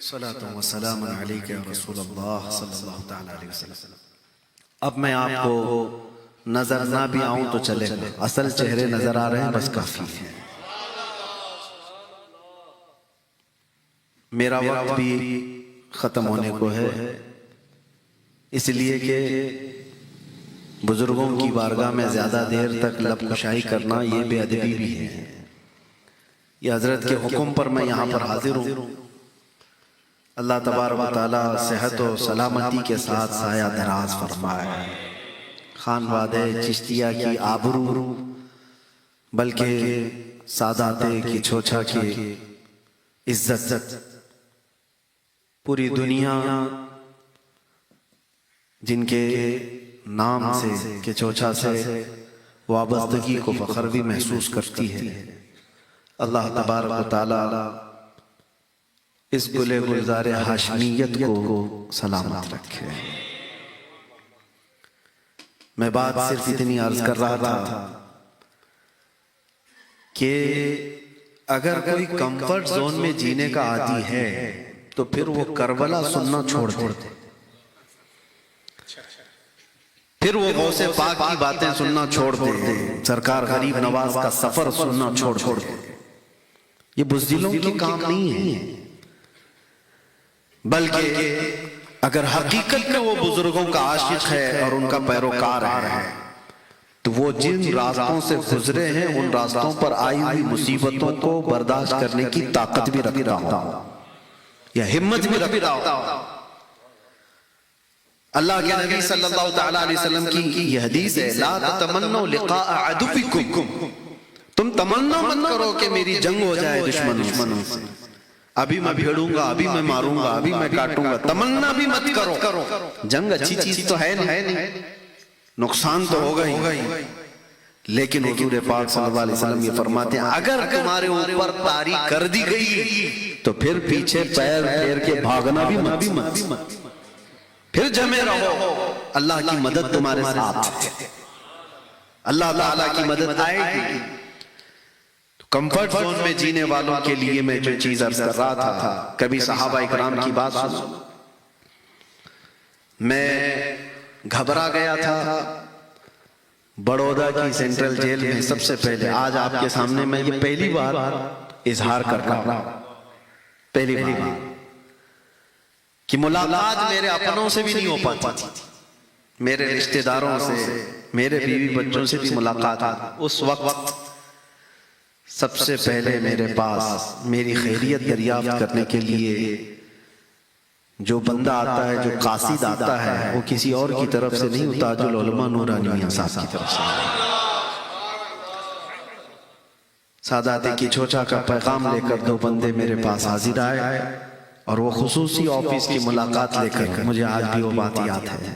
صلاۃ و سلام علیک یا رسول اللہ صلی اللہ تعالی علیہ وسلم۔ اب میں آپ کو نظر نہ بھی آؤں تو چلے گا، اصل چہرے نظر آ رہے ہیں بس کافی ہے۔ میرا وقت بھی ختم ہونے کو ہے، اس لیے کہ بزرگوں کی بارگاہ میں زیادہ دیر تک لب کشائی کرنا یہ بے ادبی بھی ہے۔ یہ حضرت کے حکم پر میں یہاں پر حاضر ہوں۔ اللہ تبارک و تعالی صحت و سلامتی کے ساتھ سایہ دراز فرمائے، خانوادہ چشتیہ کی آبرو بلکہ سادات کی چھوچا کی عزت، پوری دنیا جن کے نام سے کہ چوچا سے وابستگی کو فخر بھی محسوس کرتی ہے، اللہ تبارک و تعالی اس گلے گلزار ہاشمیت کو سلامت رکھے۔ میں بات صرف اتنی عرض کر رہا تھا کہ اگر کوئی کمفرٹ زون میں جینے کا عادی ہے تو پھر وہ کربلا سننا چھوڑ دے، پھر وہ غوث پاک کی باتیں سننا چھوڑ دے، سرکار غریب نواز کا سفر سننا چھوڑ دے۔ یہ بزدلوں کی کام نہیں ہے، بلکہ اگر حقیقت میں وہ بزرگوں کا عاشق ہے اور ان کا پیروکار ہے تو وہ جن راستوں سے گزرے ہیں ان راستوں پر آئی ہوئی مصیبتوں کو برداشت کرنے کی طاقت بھی رکھتا ہوں یا ہمت بھی رکھتا ہوں۔ اللہ کے نبی صلی اللہ تعالی علیہ وسلم کی یہ حدیث ہے، لا تتمنوا لقاء عدوکم، تم تمنا مت کرو کہ میری جنگ ہو جائے دشمنوں سے، ابھی میں بھیڑوں گا، ابھی میں ماروں گا، ابھی میں کاٹوں گا، تمنا بھی مت کرو۔ جنگ اچھی چیز تو ہے نہیں، نقصان تو ہوگا ہی، لیکن حضور پاک صلی اللہ علیہ وسلم یہ فرماتے ہیں اگر تمہارے اوپر طاری کر دی گئی تو پھر پیچھے پیر پھیر کے بھاگنا بھی مت، پھر جمے رہو، اللہ کی مدد تمہارے ساتھ ہے، اللہ تعالیٰ کی مدد آئے گی۔ کمفرٹ زون میں جینے والوں کے لیے میں جو چیز عرض کر رہا تھا، کبھی صحابہ اکرام کی بات سنو، میں گھبرا گیا تھا بڑودہ کی سینٹرل جیل میں سب سے پہلے، آج آپ کے سامنے میں یہ پہلی بار اظہار کر رہا ہوں، پہلی بار کہ ملاقات میرے اپنوں سے بھی نہیں ہو پاتی تھی، میرے رشتہ داروں سے، میرے بیوی بچوں سے بھی ملاقات ہوتی۔ اس وقت سب سے پہلے میرے پاس میری خیریت دریافت کرنے کے لیے جو بندہ آتا ہے، جو قاصد آتا ہے، وہ کسی اور کی طرف سے نہیں، تاج العلماء نورانی میاں صاحب کی طرف سے۔ سادات کی چھوچا کا پیغام لے کر دو بندے میرے پاس حاضر آئے اور وہ خصوصی آفس کی ملاقات لے کر، مجھے آج بھی وہ بات یاد ہے،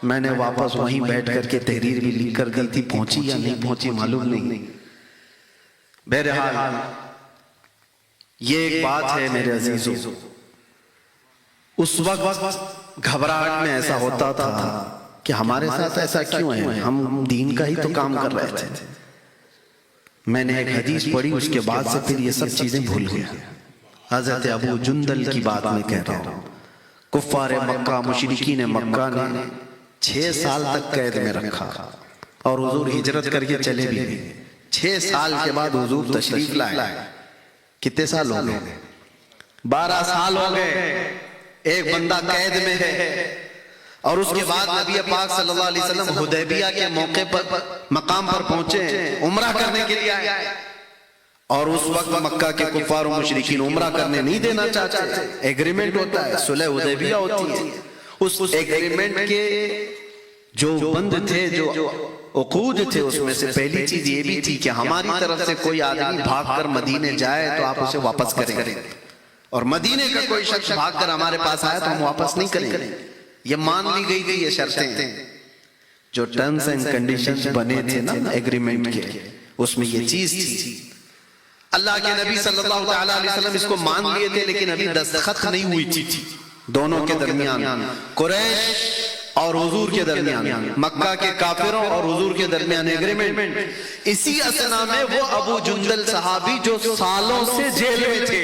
میں نے واپس وہیں بیٹھ کر کے تحریر بھی لکھ کر دی تھی، پہنچی یا نہیں پہنچی معلوم نہیں۔ بہرحال یہ ایک بات ہے میرے عزیزوں، اس وقت گھبراہٹ میں ایسا ہوتا تھا کہ ہمارے ساتھ ایسا کیوں ہے، ہم دین کا ہی تو کام کر رہے تھے۔ میں نے ایک حدیث پڑھی، اس کے بعد سے پھر یہ سب چیزیں بھول گیا۔ حضرت ابو جندل کی بات میں کہہ رہا ہوں، کفار مکہ، مشرکین مکہ نے 6 سال تک قید میں رکھا اور حضور ہجرت کر کے چلے بھی گئے۔ 6 سال کے بعد حضور تشریف لائے، کتنے سال ہو گئے؟ 12 سال ہو گئے، ایک بندہ قید میں ہے، اور اس کے بعد نبی پاک صلی اللہ علیہ وسلم حدیبیہ کے موقع پر مقام پر پہنچے، عمرہ کرنے کے لیے آئے، اور اس وقت مکہ کے کفار و مشرکین عمرہ کرنے نہیں دینا چاہتے، ایگریمنٹ ہوتا ہے، صلح حدیبیہ ہوتی ہے، اس ایگریمنٹ کے جو بند تھے، جو عقود تھے، اس میں سے پہلی چیز یہ بھی تھی کہ ہماری طرف سے کوئی آدمی بھاگ کر مدینے جائے تو آپ اسے واپس کریں گے، اور مدینے کا کوئی شخص بھاگ کر ہمارے پاس آیا تو ہم واپس نہیں کریں گے۔ یہ مان لی گئی تھی، یہ شرطیں، جو ٹرمز اینڈ کنڈیشنز بنے تھے نا ایگریمنٹ کے، اس میں یہ چیز تھی۔ اللہ کے نبی صلی اللہ علیہ وسلم اس کو مان لیے تھے، لیکن ابھی دستخط نہیں ہوئی تھی دونوں کے درمیان، قریش اور حضور کے درمیان، مکہ کے کافروں اور حضور کے درمیان ایگریمنٹ۔ اسی اسنا میں وہ ابو جندل صحابی جو سالوں سے جیل میں تھے،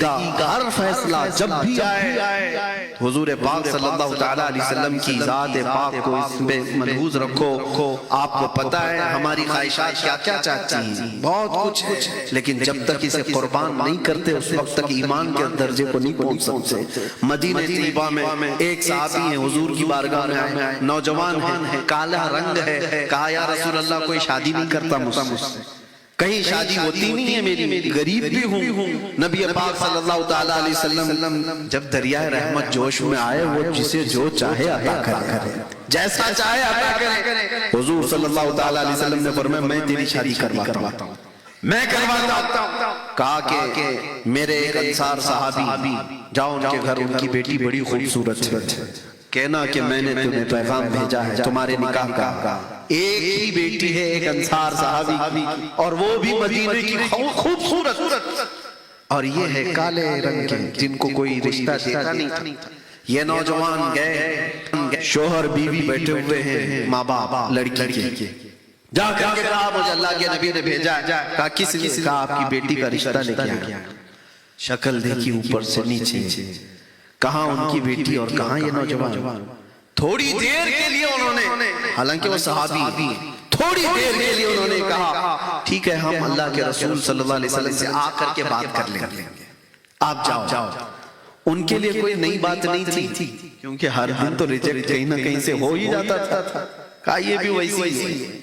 کا ہر فیصلہ جب بھی آئے حضور پاک صلی اللہ تعالیٰ علیہ وسلم کی ذات پاک کو اس میں ملحوظ رکھو. آپ کو پتا ہے ہماری خواہشات کیا کیا چاہتی ہیں، بہت کچھ ہے، لیکن جب تک اسے قربان نہیں کرتے اس وقت تک ایمان کے درجے کو نہیں پہنچ سکتے. مدینہ طیبہ میں ایک صحابی ہیں، حضور کی بارگاہ میں آئے، نوجوان ہیں، کالا رنگ ہے. کہا یا رسول اللہ کوئی شادی نہیں کرتا مجھ سے، کہیں شادی ہوتی نہیں ہے میری، غریب بھی ہوں. نبی پاک صلی اللہ تعالیٰ علیہ وسلم جب دریائے رحمت جوش میں آئے، وہ جسے جو چاہے عطا کرے، جیسا چاہے عطا کرے. حضور صلی اللہ تعالیٰ علیہ وسلم نے فرمایا میں تیری شادی کرواتا ہوں، میں کرواتا ہوں. کہا کہ میرے ایک انصار صحابی، جاؤ ان کے گھر، ان کی بیٹی بڑی خوبصورت ہے، کہنا کہ میں نے تمہیں پیغام بھیجا ہے تمہارے نکاح کا. ایک ہی بیٹی ہے ایک انصار صحابی، اور وہ بھی مدینے کی خوبصورت، اور یہ ہے کالے رنگ کے جن کو کوئی رشتہ دیتا نہیں تھا. یہ نوجوان گئے، شوہر بیوی بیٹھے ہوئے ہیں، ماں باپ لڑکی کے. جا کر کے کہا مجھے اللہ کے نبی نے بھیجا ہے. کہا کس نے؟ کہا آپ کی بیٹی کا رشتہ لے کے آیا. شکل دیکھی اوپر سے نیچے، کہاں ان کی بیٹی اور کہاں یہ نوجوان. تھوڑی دیر کے لیے انہوں نے، حالانکہ وہ صحابی، تھوڑی دیر کے لیے انہوں نے کہا ٹھیک ہے ہم اللہ کے رسول صلی اللہ علیہ وسلم سے آ کر کے بات کر لیں گے، آپ جاؤ. ان کے لیے کوئی نئی بات نہیں تھی، کیونکہ ہر دن تو ریجیکٹ کہیں نہ کہیں سے ہو ہی جاتا تھا. کہا یہ بھی ویسی ہے.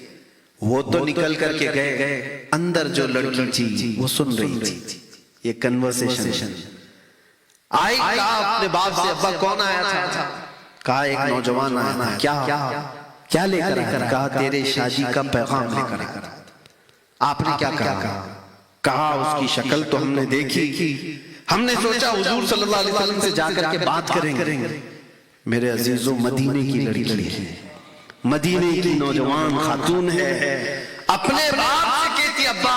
وہ تو نکل کر کے گئے، اندر جو لڑکی تھی وہ سن رہی تھی یہ کنورسیشن. آئی، کہا اپنے باپ سے ابا کون آیا تھا؟ کہا ایک نوجوان آیا تھا. کیا لے کر آیا؟ کہا تیرے شادی کا پیغام لے کر آیا. آپ نے کیا کہا؟ کہا اس کی شکل تو ہم نے دیکھی، ہم نے سوچا حضور صلی اللہ علیہ وسلم سے جا کر کے بات کریں گے. میرے عزیزو مدینے کی لڑکی ہے، مدینے کی نوجوان خاتون ہے، اپنے باپ سے کہتی ابا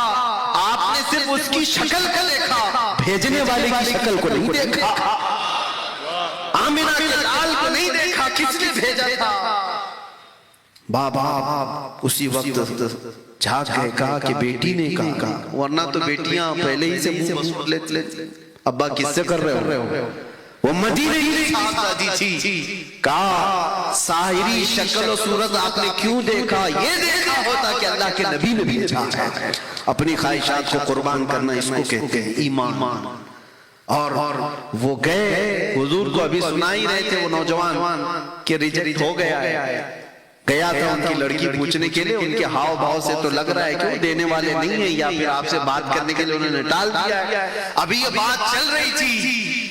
آپ نے صرف اس کی شکل کو دیکھا، بھیجنے والے کی شکل کو نہیں دیکھا، آمینہ کے لال کو نہیں دیکھا، کس نے بھیجا تھا؟ بابا اسی وقت جھاگ گئے، کہا کہ بیٹی نے کہا، ورنہ تو بیٹیاں پہلے ہی سے منہ مسود لیتے. ابا کس سے کر رہے ہو؟ وہ مدینے کی صاحبزادی تھی. کہا ساحری شکل و صورت آپ نے کیوں دیکھا؟ یہ دیکھا ہوتا کہ اللہ کے نبی نے بھیجا ہے. اپنی خواہشات کو قربان کرنا اس کو کہتے ہیں ایمان. اور وہ گئے، حضور کو ابھی سنا ہی رہے تھے وہ نوجوان کہ ریجیکٹ ہو گیا ہے. گیا تھا ان کی لڑکی پوچھنے کے لیے، ان کے ہاؤ بھاؤ سے تو لگ رہا ہے کہ وہ دینے والے نہیں ہیں، یا پھر آپ سے بات کرنے کے لیے انہوں نے ٹال دیا ہے. ابھی یہ بات چل رہی تھی،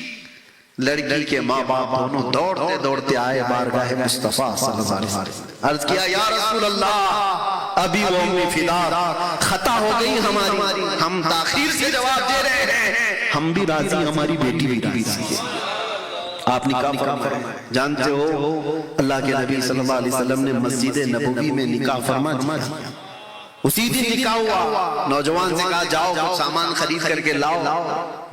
لڑکی کے ماں باپ دونوں دوڑتے دوڑتے آئے بارگاہ مصطفیٰ صلی اللہ علیہ وسلم. عرض کیا یا رسول اللہ ابھی وہ امی فدا خطا ہو گئی ہماری، ہم تاخیر سے جواب دے رہے ہیں، ہم بھی راضی، ہماری بیٹی بھی راضی ہے. آپ نکاح فرمایا. جانتے ہو اللہ کے نبی صلی اللہ علیہ وسلم نے مسجد نبوی میں نکاح فرما دیا. اسی دن نکاح ہوا. نوجوان سے کہا جاؤ کچھ سامان خرید کر کے لاؤ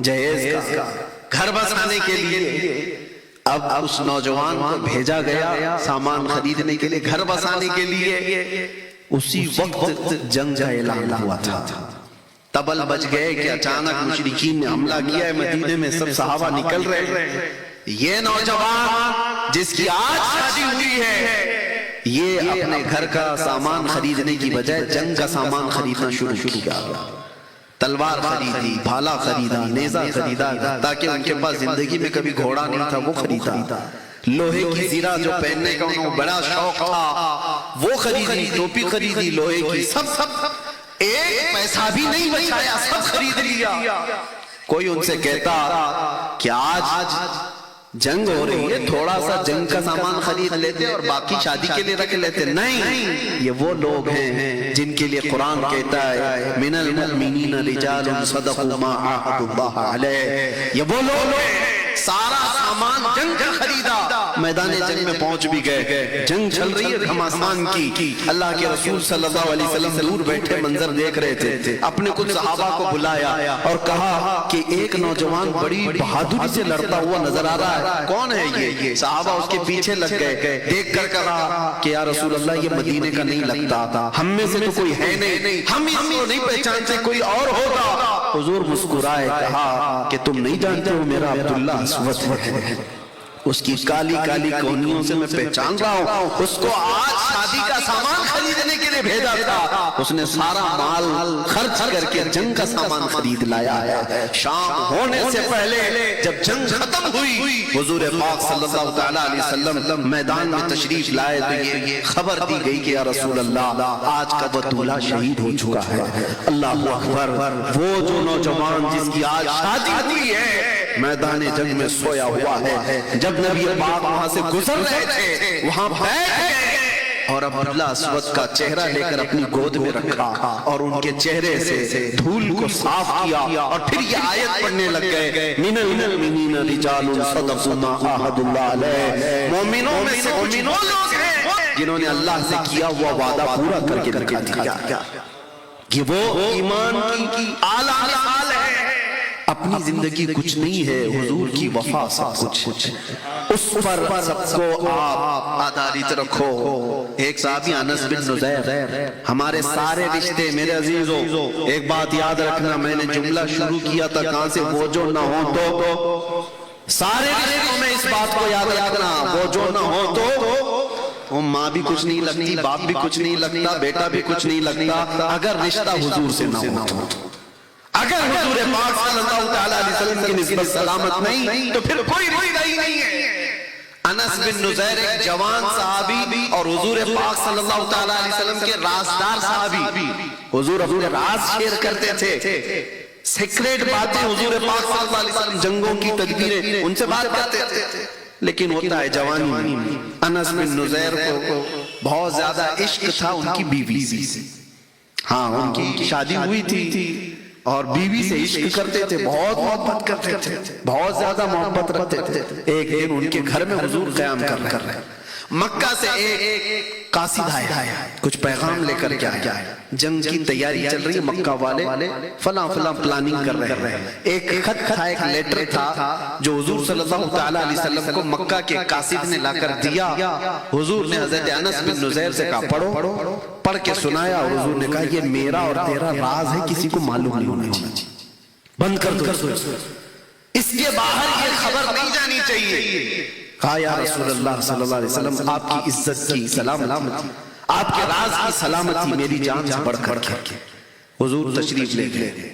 جہیز کا، گھر بسانے کے لیے. اب اس نوجوان کو بھیجا گیا سامان خریدنے کے لیے، گھر بسانے کے لیے. اسی وقت جنگ کا اعلان ہوا تھا. تبل بج گئے کہ اچانک مشرکین نے حملہ کیا ہے مدینے میں، سب صحابہ نکل رہے ہیں. یہ نوجوان جس کی آج شادی ہوئی ہے، یہ اپنے گھر کا سامان خریدنے کی بجائے جنگ کا سامان خریدنا شروع کیا. تلوار خریدی، بھالا خریدا، نیزہ خریدا، تاکہ ان کے پاس زندگی میں کبھی گھوڑا نہیں تھا وہ خریدا. لوہے کی زرہ جو پہننے کا انہوں بڑا شوق تھا وہ خریدی، ٹوپی خریدی لوہے کی، سب ایک پیسہ بھی نہیں بچایا، سب خرید لیا. کوئی ان سے کہتا کہ آج جنگ ہو رہی ہے، تھوڑا سا جنگ کا سامان خرید لیتے اور باقی شادی کے لیے رکھ لیتے. نہیں، یہ وہ لوگ ہیں جن کے لیے قرآن کہتا ہے من المؤمنین رجال صدقوا ما عاهدوا اللہ علیہ. یہ وہ لوگ ہیں سارا سامان جنگ کا خریدا، میدان جنگ میں پہنچ بھی گئے، جنگ چل رہی ہے گھمسان کی. اللہ کے رسول صلی اللہ علیہ وسلم دور بیٹھے منظر دیکھ رہے تھے. اپنے کچھ صحابہ کو بلایا اور کہا کہ ایک نوجوان بڑی بہادری سے لڑتا ہوا نظر آ رہا ہے، کون ہے یہ؟ صحابہ اس کے پیچھے لگ گئے. دیکھ کر کہا کہ یا رسول اللہ یہ مدینے کا نہیں لگتا، ہم میں سے تو کوئی ہے نہیں، ہم اس کو نہیں پہچانتے، کوئی اور ہوگا. حضور مسکرائے کہا کہ تم نہیں جانتے ہو میرا عبداللہ اسود ہے، اس کی کالی کالی کونیوں سے میں پہچان رہا ہوں، اس کو آج شادی کا سامان خریدنے کے لیے بھیجا تھا، اس نے سارا مال خرچ کر کے جنگ کا سامان خرید لایا ہے۔ شام ہونے سے پہلے جب جنگ ختم ہوئی، حضور پاک صلی اللہ علیہ وسلم میدان میں تشریف لائے تو یہ خبر دی گئی کہ یا رسول اللہ آج کا وہ دولہا شہید ہو چکا ہے۔ اللہ اکبر، وہ جو نوجوان جس کی آج شادی ہوئی ہے میدان جنگ میں سویا ہوا ہے۔ جب نبی پاک وہاں سے گزر رہے تھے وہاں بیٹھ گئے اور عبداللہ اسود کا چہرہ لے کر اپنی گود میں رکھا اور ان کے چہرے سے دھول کو صاف کیا اور پھر یہ آیت پڑھنے لگ گئے، من المؤمنین رجال صدقوا ما عاهدوا اللہ علیہ، مومنوں میں سے کچھ وہ لوگ ہیں جنہوں نے اللہ سے کیا ہوا وعدہ پورا کر کے دکھا دیا کہ وہ ایمان کی اعلیٰ مثال ہے۔ اپنی زندگی کچھ نہیں ہے، حضور کی وفا سب کچھ، اس پر سب کو آپ آدھارت رکھو۔ ایک صحابی انس بن نزیر، ہمارے سارے رشتے میرے عزیزوں، ایک بات یاد رکھنا، میں نے جملہ شروع کیا تھا کہاں سے، وہ جو نہ ہو تو، سارے رشتوں میں اس بات کو یاد رکھنا، وہ جو نہ ہو تو ماں بھی کچھ نہیں لگتی، باپ بھی کچھ نہیں لگتا، بیٹا بھی کچھ نہیں لگتا، اگر رشتہ حضور سے نہ ہو تو، اگر حضور پاک صلی اللہ علیہ وسلم کی نسبت سلامت نہیں تو پھر کوئی رشتہ ہی نہیں ہے۔ انس بن نزیر ایک جوان صحابی اور حضور پاک صلی اللہ علیہ وسلم کے رازدار صحابی، حضور اپنے راز شیئر کرتے تھے، سیکریٹ باتیں حضور پاک صلی اللہ علیہ وسلم، جنگوں کی تدبیریں ان سے بات کرتے تھے، لیکن ہوتا ہے جوانی۔ انس بن نزیر کو بہت زیادہ عشق تھا ان کی بیوی سے، ہاں ان کی شادی ہوئی تھی اور بیوی سے عشق کرتے تھے، بہت محبت کرتے تھے، بہت زیادہ محبت رکھتے تھے۔ ایک دن ان کے گھر میں حضور قیام کر رہے ہیں، مکہ سے ایک قاصد آیا، کچھ پیغام لے کر کے آیا، جنگ کی تیاری چل رہی ہے، مکہ والے فلاں فلاں پلاننگ کر رہے ہیں۔ ایک خط تھا، ایک لیٹر تھا جو حضور صلی اللہ علیہ وسلم کو مکہ کے قاصد نے لا کر دیا۔ حضور نے حضرت انس بن نزیر سے کہا پڑھو، پڑھ کے سنایا اور حضور نے کہا یہ میرا اور تیرا راز ہے، کسی کو معلوم نہیں ہونا چاہیے، بند کر دو، اس کے باہر یہ خبر نہیں جانی چاہیے۔ کہا یا رسول اللہ صلی اللہ علیہ وسلم آپ کی عزت کی سلامتی، آپ کے راز کی سلامتی میری جان سے بڑھ کر کے۔ حضور تشریف لے گئے،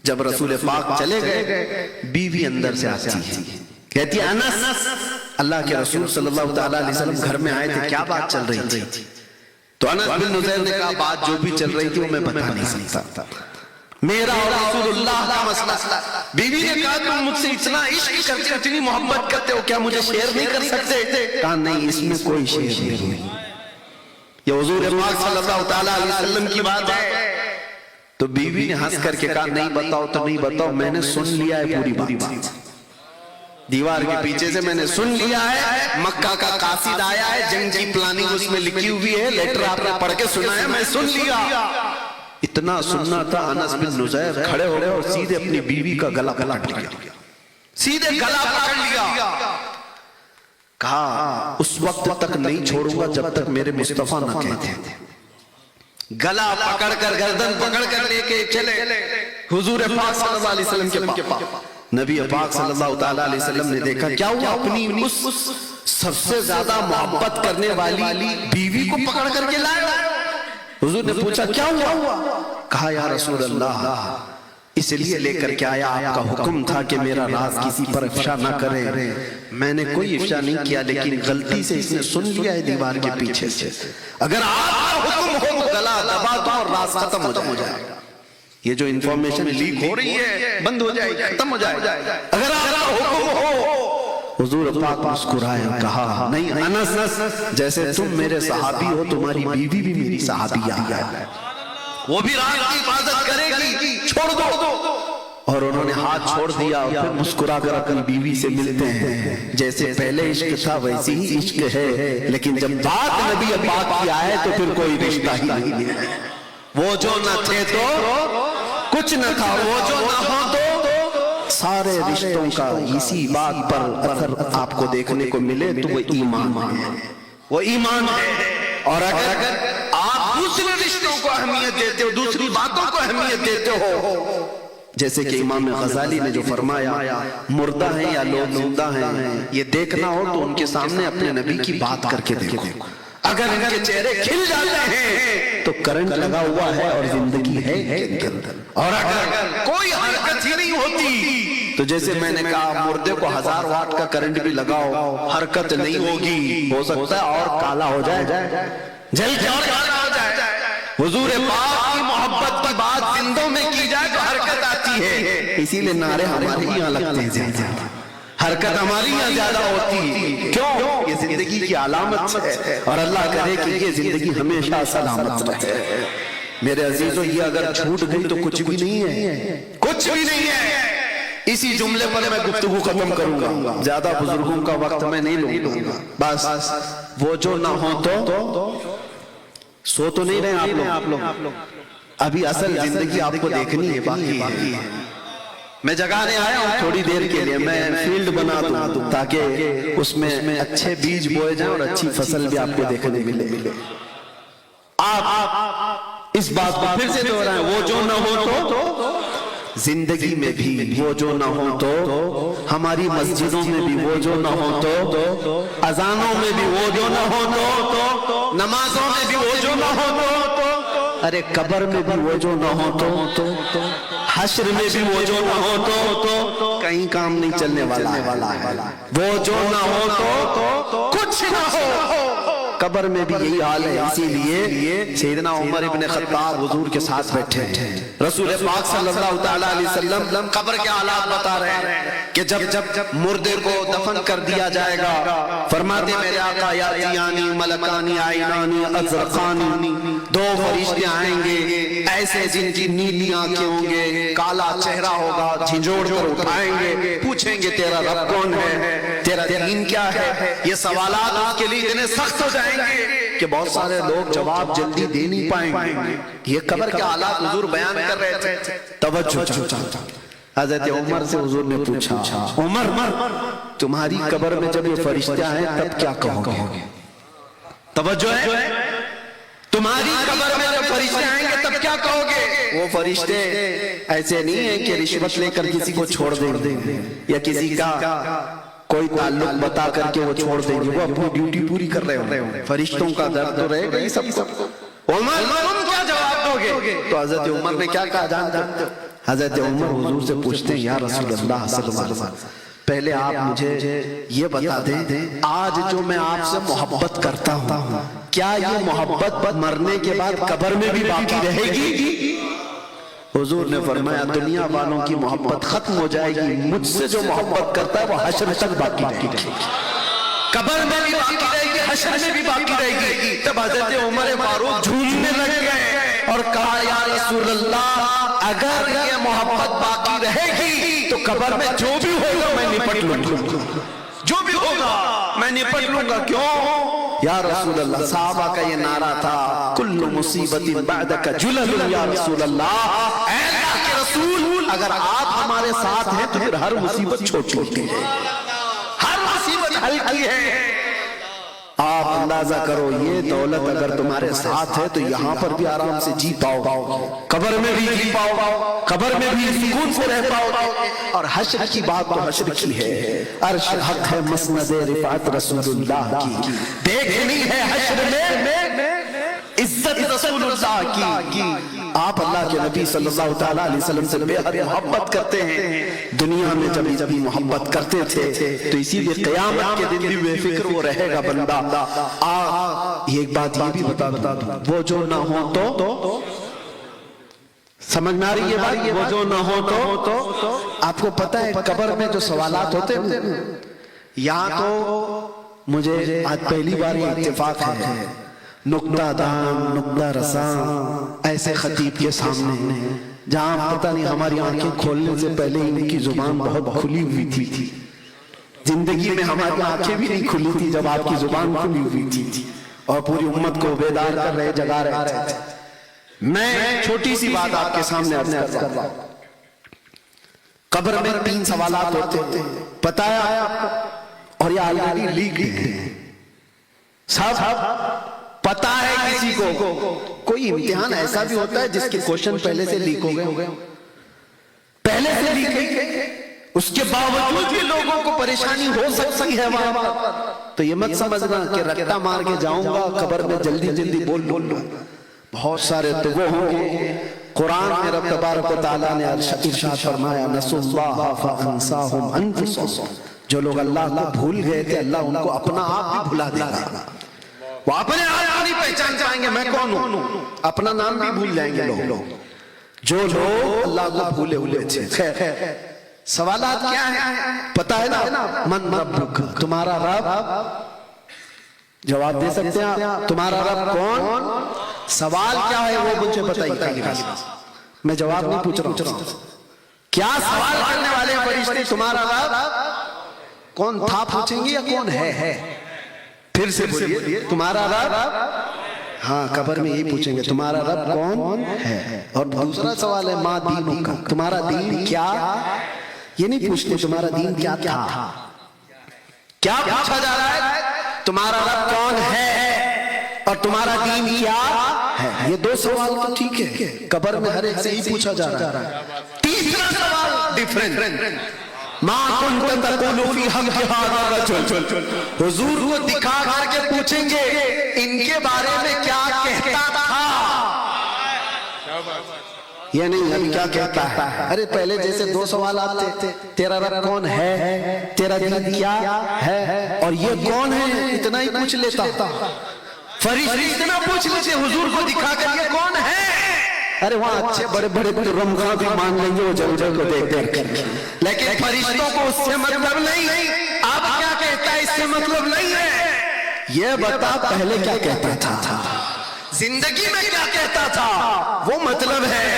جب رسول پاک چلے گئے بیوی اندر سے آتی ہے، کہتی ہے انس، اللہ کے رسول صلی اللہ علیہ وسلم گھر میں آئے تھے، کیا بات چل رہی تھی؟ تو انس بن نزیر نے کہا بات جو بھی چل رہی تھی وہ میں بتا نہیں سکتا، میرا اور رسول اللہ کا مسئلہ۔ بیوی نے کہا تم مجھ سے اتنا عشق کرتے ہو، اتنی محبت کرتے ہو، کیا مجھے شیئر نہیں کر سکتے؟ کہا نہیں، اس میں کوئی شیئر نہیں، یہ حضور پاک صلی اللہ علیہ وسلم کی بات ہے۔ تو بیوی نے ہنس کر کے کہا نہیں بتاؤ تو نہیں بتاؤ، میں نے سن لیا ہے پوری بات، دیوار کے پیچھے سے میں نے سن لیا ہے، مکہ کا قاصد آیا ہے، جنگ کی پلاننگ اس میں لکھی ہوئی ہے، لیٹر آپ نے پڑھ کے سنا ہے، میں سن لیا۔ اتنا سننا تھا، انس بن نزیر کھڑے ہو گئے اور سیدھے اپنی بیوی کا گلا پکڑ لیا، سیدھے گلا پکڑ لیا، کہا اس وقت تک نہیں چھوڑوں گا جب تک میرے مصطفیٰ نہ کہتے۔ گلا پکڑ کر گردن پکڑ کر لے کے چلے حضور پاک صلی اللہ علیہ وسلم کے پاس۔ نبی پاک صلی اللہ علیہ وسلم نے دیکھا کیا ہوا، اپنی اس سب سے زیادہ محبت کرنے والی بیوی کو پکڑ کر کے لائے۔ حضور نے پوچھا کیا ہوا؟ کہا یا رسول اللہ اس لیے لے کر کے آیا، آپ کا حکم تھا کہ میرا راز کسی پر افشا نہ کرے، میں نے کوئی افشا نہیں کیا، لیکن غلطی سے اس نے سن لیا ہے دیوار کے پیچھے سے، اگر آپ کا حکم ہو تو گلا دبا دو اور راز ختم ہو جائے گا، یہ جو انفارمیشن لیک ہو رہی ہے بند ہو جائے گی، ختم ہو جائے گا، اگر آپ کا حکم ہو۔ حضور پاک مسکرائے اور کہا نہیں انس، جیسے تم میرے صحابی ہو تمہاری بیوی بھی میری صحابیہ ہے، وہ بھی راز کی حفاظت کرے گی، چھوڑ دو۔ اور انہوں نے ہاتھ چھوڑ دیا اور پھر مسکرا کر اپنی بیوی سے ملتے ہیں، جیسے پہلے عشق تھا ویسی ہی عشق ہے، لیکن جب بات نبی پاک کی آئے تو پھر کوئی رشتہ ہی نہیں ہے، وہ جو نہ تھے تو کچھ نہ تھا، وہ جو نہ ہو تو سارے رشتوں کا اسی بات پر اثر آپ کو دیکھنے کو ملے تو وہ ایمان ہے، وہ ایمان ہے۔ اور اگر آپ دوسرے رشتوں کو اہمیت دیتے ہو، دوسری باتوں کو اہمیت دیتے ہو جیسے کہ امام غزالی نے جو فرمایا مردہ ہیں یا لوگ زندہ ہیں، یہ دیکھنا ہو تو ان کے سامنے اپنے نبی کی بات کر کے دیکھو، اگر ان کے چہرے کھل جاتے ہیں تو کرنٹ لگا ہوا ہے اور زندگی ہے ان کے اندر، اور اگر کوئی حرکت ہی نہیں ہوتی تو جیسے میں نے کہا مردے کو 1000 واٹ کا کرنٹ بھی لگاؤ حرکت نہیں ہوگی، ہو سکتا ہے اور کالا ہو جائے، جل کے اور کالا ہو جائے۔ حضور پاک کی محبت کی بات زندوں میں کی جائے تو حرکت آتی ہے، اسی لیے نعرے ہمارے یہاں لگتے ہیں زیادہ، حرکت ہماری یہاں زیادہ ہوتی ہے، کیوں؟ یہ زندگی کی علامت ہے، اور اللہ کرے کہ یہ زندگی ہمیشہ سلامت رہے۔ میرے عزیزو یہ اگر چھوٹ گئی تو کچھ بھی نہیں ہے، کچھ بھی نہیں ہے۔ اسی جملے پر میں گفتگو ختم کروں گا، زیادہ بزرگوں کا وقت میں نہیں لوں گا، بس وہ جو نہ ہو تو سو تو نہیں رہے آپ لوگ، ابھی اصل زندگی آپ کو دیکھنی ہے، باقی ہے۔ میں جگانے آیا ہوں تھوڑی دیر کے لیے، میں فیلڈ بنا دوں تاکہ اس میں اچھے بیج بوئے جائیں اور اچھی فصل بھی آپ کو دیکھنے ملے۔ آپ اس بات کو پھر سے دہرائیں، وہ جو نہ ہو تو زندگی میں بھی وہ جو نہ ہو تو، ہماری مسجدوں میں بھی وہ جو نہ ہو تو، اذانوں میں بھی وہ جو نہ ہو تو، نمازوں میں بھی وہ جو نہ ہو تو، ارے قبر میں بھی وہ جو نہ ہو تو، حشر میں بھی وہ جو نہ ہو تو کہیں کام نہیں چلنے والا ہے۔ وہ جو نہ ہو تو کچھ نہ ہو، قبر میں بھی یہی حال ہے۔ اسی لیے سیدنا عمر ابن خطاب حضور کے ساتھ بیٹھے ہیں، رسول پاک صلی اللہ تعالیٰ علیہ وسلم قبر کے حالات بتا رہے ہیں کہ جب مردے کو دفن کر دیا جائے گا، فرماتے میرے آقا یاتیانی ملکانی عینانی ازرقانی، 2 فرشتے آئیں گے ایسے جن کی نیلی آنکھیں ہوں گے، کالا چہرہ ہوگا، جھنجھوڑ کر اٹھائیں گے، پوچھیں گے تیرا رب کون ہے، تیرا دین کیا ہے۔ یہ سوالات اس کے لیے اتنے سخت ہو جائیں گے کہ بہت سارے لوگ جواب جلدی دے نہیں پائیں گے۔ یہ قبر کے حالات حضور بیان کر رہے تھے، توجہ۔ حضرت عمر سے حضور نے پوچھا، عمر تمہاری قبر میں جب یہ فرشتے آئیں تب کیا کہو گے؟ توجہ ہے، تمہاری قبر میں جب فرشتے آئیں گے تب کیا کہو گے؟ وہ فرشتے ایسے نہیں ہیں کہ رشوت لے کر کسی کو چھوڑ دیں گے یا کسی کا کوئی تعلق بتا کر کے وہ چھوڑ دیں گے، وہ اپنی ڈیوٹی پوری کر رہے ہوں۔ فرشتوں کا درد تو رہے گا ہی سب کو۔ عمر تم کیا جواب دو گے؟ تو حضرت عمر نے کیا کہا جانتے ہو؟ حضرت عمر حضور سے پوچھتے ہیں یا رسول اللہ صلی اللہ علیہ وسلم، پہلے آپ مجھے یہ بتا دیں آج جو میں آپ سے محبت کرتا ہوں کیا یہ محبت مرنے کے بعد قبر میں بھی باقی رہے گی؟ حضور نے فرمایا دنیا والوں کی محبت ختم ہو جائے گی، مجھ سے جو محبت کرتا ہے وہ حشر تک باقی رہے گی، قبر میں بھی باقی رہے گی، حشر میں بھی باقی رہے گی۔ تب حضرت عمر فاروق جھومنے لگ گئے اور کہا یا رسول اللہ اگر یہ محبت باقی رہے گی تو قبر میں جو بھی ہوگا میں نپٹ لوں گا، جو بھی ہوگا میں نپٹ لوں گا۔ کیوں یا رسول اللہ؟ صحابہ کا یہ نعرہ تھا کل مصیبت بعدک جلل یا رسول اللہ، اے اللہ کے رسول اگر آپ ہمارے ساتھ ہیں تو پھر ہر مصیبت چھوٹی ہے، ہر مصیبت ہلکی ہے۔ آپ اندازہ کرو یہ دولت اگر تمہارے ساتھ ہے تو یہاں پر بھی آرام سے جی پاؤ، قبر میں بھی جی پاؤ، قبر میں بھی سکون سے رہ پاؤ، اور حشر کی بات تو حشر کی ہے، عرش حق ہے مسند رفعت رسول اللہ کی، دیکھنی ہے حشر میں عزت رسول اللہ کی۔ آپ اللہ کے نبی صلی اللہ تعالیٰ علیہ وسلم سے بے حد محبت کرتے ہیں، دنیا میں جب بھی محبت کرتے تھے تو اسی لیے قیامت کے دن بھی بے فکر وہ رہے گا بندہ۔ یہ ایک بات یہ بھی بتا دوں، وہ جو نہ ہو تو سمجھ میں آ رہی ہے بات، وہ جو نہ ہو تو آپ کو پتہ ہے قبر میں جو سوالات ہوتے ہیں یہاں تو مجھے آج پہلی بار یہ اتفاق ہے نقطہ دان نقطہ رساں ایسے خطیب کے سامنے، جہاں پتہ نہیں ہماری آنکھیں کھولنے سے پہلے ان کی زبان بہت کھلی ہوئی تھی، زندگی میں ہماری آنکھیں بھی نہیں کھلی تھی جب آپ کی زبان کھلی ہوئی تھی، اور پوری امت کو بیدار کر رہے، جگا رہے تھے۔ میں چھوٹی سی بات آپ کے سامنے عرض کر رہا ہوں، قبر میں 3 سوالات ہوتے ہیں، پتہ ہے آپ کو، اور یہ آلریڈی لیک ہیں، صاحب پتہ ہے کسی کو؟ کوئی امتحان ایسا بھی ہوتا ہے جس کے کوشچن پہلے سے لیک ہو گئے، پہلے سے لی گئی، اس کے باوجود بھی لوگوں کو پریشانی ہو سکتی ہے وہاں پر، تو یہ مت سمجھنا کہ رٹا مار کے جاؤں گا قبر میں جلدی جلدی بول لوں گا. بہت سارے تو وہ ہوں گے. قرآن میں رب تبارک و تعالیٰ نے ارشاد فرمایا نسوا اللہ فانساہم انفسہم، جو لوگ اللہ کو بھول گئے تھے اللہ ان کو اپنا آپ بھی بھلا دے گا. وہ اپنے آپ نہیں پہچان پائیں گے میں کون ہوں، اپنا نام بھی بھول جائیں گے لوگ جو لوگ اللہ کو بھولے ہوئے تھے. خیر سوالات کیا ہیں پتہ ہے نا؟ من ربک، تمہارا رب، جواب دے سکتے ہیں تمہارا رب کون؟ سوال کیا ہے وہ مجھے بتائیے. میں جواب نہیں پوچھ رہا ہوں، کیا سوال کرنے والے فرشتے تمہارا رب کون تھا پوچھیں گے یا کون ہے؟ پھر سے بولیے تمہارا رب. ہاں قبر میں یہی پوچھیں گے تمہارا رب کون ہے. اور دوسرا سوال ہے ما دینک، تمہارا دین کیا؟ یہ نہیں پوچھتے تمہارا دین کیا تھا. کیا پوچھا جا رہا ہے؟ تمہارا رب کون ہے اور تمہارا دین کیا ہے. یہ دو سوال تو ٹھیک ہے، قبر میں ہر ایک سے ہی پوچھا جا رہا ہے. تیسرا سوال ڈیفرنٹ، ما کنت تقول فی حق ھذا الرجل، حضور کو دکھا کر کے پوچھیں گے ان کے بارے میں کیا کہتا تھا. یہ نہیں ابھی کیا کہتا ہے. ارے پہلے جیسے دو سوالات تھے، تیرا رب کون ہے، تیرا دین کیا ہے، اور یہ کون ہے، اتنا ہی پوچھ لیتا. فرشتے اتنا پوچھ لیتے حضور کو دکھا کر یہ کون ہے. ارے وہاں اچھے بڑے بڑے رمضان بھی مان لیں گے وہ جنجل کو دیکھ کر، لیکن فرشتوں کو اس سے مطلب نہیں. اب کیا کہتا ہے اس سے مطلب نہیں ہے. یہ بتا پہلے کیا کہتا تھا، زندگی میں کیا کہتا تھا، وہ مطلب ہے.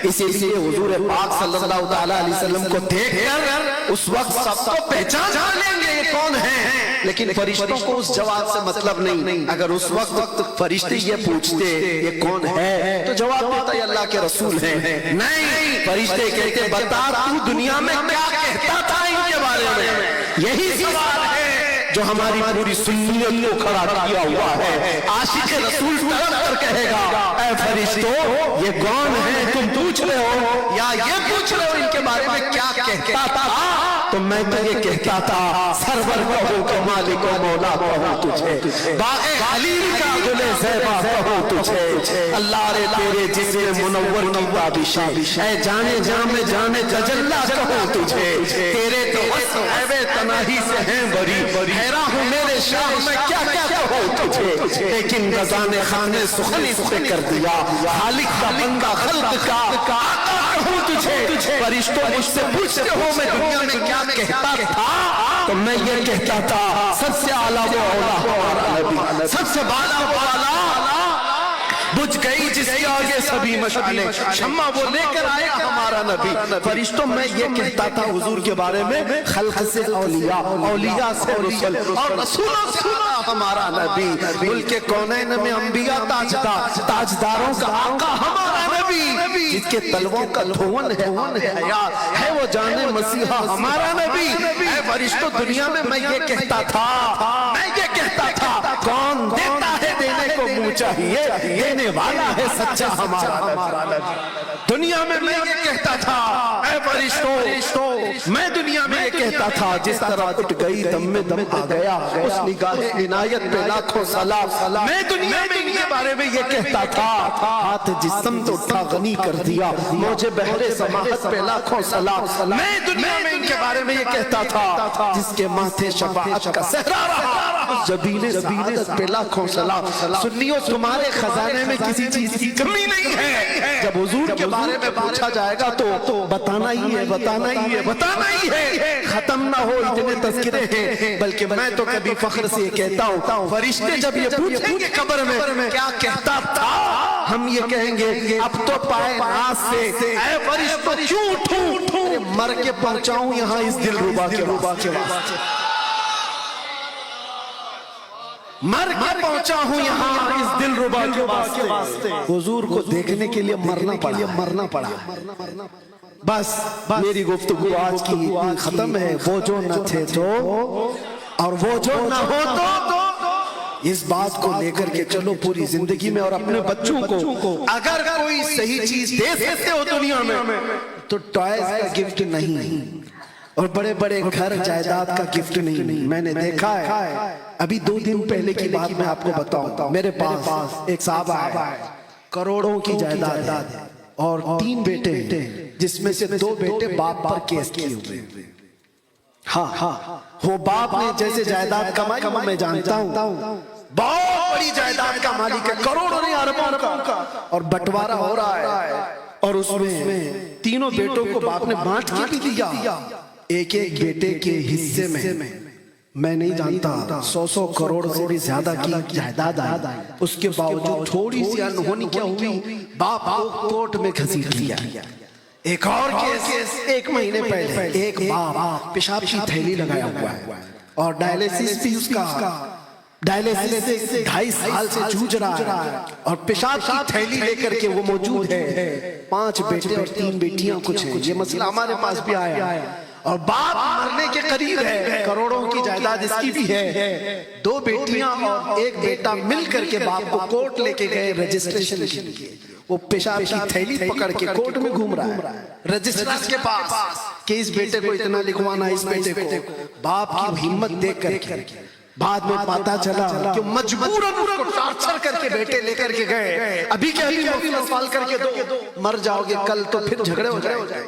اسی لیے حضور پاک صلی اللہ علیہ وسلم کو دیکھ کر اس وقت سب کو پہچان لیں گے یہ کون ہے، لیکن فرشتوں کو اس جواب سے مطلب نہیں. اگر اس وقت فرشتے یہ پوچھتے یہ کون ہے تو جواب دیتا یہ اللہ کے رسول ہیں. نہیں، فرشتے کہتے بتا تو دنیا میں کیا کہتا تھا ان کے بارے میں. یہی سوال ہے جو ہماری پوری سنیت کو کھڑا کیا ہوا ہے. عاشق رسول تڑپ کر کہے گا اے فرشتوں یہ کون ہے تم پوچھ رہے ہو، یا یہ پوچھ رہے ہو ان کے بارے میں کیا کہتا تھا. تو میں تو یہ کہتا تھا سرور کہو کہ مالک و مولا کہو تجھے، باغ خلیل کا گل زیبا کہو تجھے، اللہ رے تیرے جسم منور کی تابش اے جانے جام جانے تجلا کہو تجھے، تیرے تو عیب تناہی سے ہیں بری، حیران ہوں میرے شاہ میں کیا کیا کہو تجھے. لیکن رضا نے خانے سخنی سے کر دیا، خالق کا بندہ خلق کا آقا کہوں تجھے. فرشتوں مجھ سے پوچھتے ہو میں دنیا میں کیا کہتا تھا، تو میں یہ کہتا تھا سب سے اعلیٰ و اولا ہمارا نبی، سب سے بالا و اعلیٰ. بجھ گئی جس کے آگے سبھی مشعلیں، شمع وہ لے کر آیا ہمارا نبی. فرشتوں میں یہ کہتا تھا حضور کے بارے میں خلق سے اولیاء، اولیاء سے رسل، اور رسولوں سے ہمارا نبی. ملک کونین میں انبیاء تاجدار، تاجداروں کا آقا ہمارا نبی، جس کے تلووں کا دھون ہے حیات ہے وہ جانے مسیحا ہمارا نبی. اے فرشتوں دنیا میں میں یہ کہتا تھا، میں یہ کہتا تھا کون دیتا ہے دینے کو منہ چاہیے، دینے والا ہے سچا ہمارا نبی. دنیا میں میں یہ کہتا تھا اے فرشتوں، میں دنیا میں یہ کہتا تھا جس طرح اٹھ گئی دم میں دم آ گیا اس نگاہ عنایت پہ لاکھوں سلام. میں دنیا میں ان کے بارے میں یہ کہتا تھا ہاتھ جسم تو اٹھا غنی کر دیا موجے بحر سماحت پہ لاکھوں سلام. میں دنیا میں ان کے بارے میں یہ کہتا تھا جس کے ماتھے شفاعت کا صحرا رہا جبین سعادت پہ لاکھوں سلام. سنیوں تمہارے خزانے میں کسی چیز کی کمی نہیں ہے. جب حضور کے بارے میں پوچھا جائے گا تو بتانا ہی ہے، بتانا ہی ہے، بتانا ہی ہے. ختم نہ ہو اتنے تذکرے ہیں. بلکہ میں تو کبھی فخر سے یہ کہتا ہوں فرشتے جب یہ پوچھیں گے قبر میں کیا کہتا تھا، ہم یہ کہیں گے اب تو پائے ناز سے اے فرشتوں کیوں اٹھوں، مر کے پہنچاؤں یہاں اس دل ربا کے واسطے، مر کے پہنچا ہوں یہاں اس دل ربا کے واسطے. حضور کو دیکھنے کے لیے مرنا پڑا. بس میری گفتگو آج کی ختم ہے. وہ جو نہ تھے تو اور وہ جو نہ ہو تو اس بات کو لے کر کے چلو پوری زندگی میں. اور اپنے بچوں کو اگر کوئی صحیح چیز دے سکتے ہو دنیا میں تو ٹوائز کا گفٹ نہیں اور بڑے بڑے گھر جائیداد کا گفٹ نہیں. میں نے دیکھا ہے ابھی 2 دن پہلے کی بات میں آپ کو بتاؤں. میرے پاس ایک صاحب آئے, کروڑوں کی جائیداد ہے اور 3 بیٹے ہیں جس میں سے 2 بیٹے باپ پر کیس کیے ہوئے. ہاں وہ باپ نے جیسے جائیداد کمائی وہ میں جانتا ہوں, بہت بڑی جائیداد کا مالک ہے, کروڑوں نہیں اربوں کا, اور بٹوارا ہو رہا ہے اور اس میں 3 بیٹوں کو باپ نے بانٹ کے بھی دیا. ایک بیٹے کے حصے میں نہیں جانتا 100 کروڑ سے بھی زیادہ کی جائیداد آئی. اس کے باوجود تھوڑی سی انہونی کیا ہوئی, باپ کو کورٹ میں گھسیٹ لیا. ایک اور کیس 1 مہینے پہلے, ایک باپ پیشاب کی تھیلی لگایا ہوا ہے اور ڈائلیسس بھی اس کا ڈائلیسس سے 2.5 سال سے جوجھ رہا ہے اور پیشاب کی تھیلی لے کر کے وہ موجود ہے. 5 بیٹے اور 3 بیٹیاں کچھ ہیں. یہ مسئلہ ہمارے پاس بھی آیا اور باپ مرنے کے قریب ہے, کروڑوں کی جائیداد اس کی بھی ہے. 2 بیٹیاں اور 1 بیٹا مل کر کے باپ کو کورٹ لے کے گئے رجسٹریشن کے لیے. وہ پیشاب کی تھیلی پکڑ کے کورٹ میں گھوم رہا ہے رجسٹرار کے پاس کہ اس بیٹے کو اتنا لکھوانا, اس بیٹے کو. باپ کی ہمت دیکھ کر کے بعد میں پتا چلا کہ مجبوراً اس کو ٹارچر کر کے بیٹے لے کر کے گئے. ابھی کیا سوال کر کے دو, مر جاؤ گے کل تو پھر جھگڑے ہو جائے.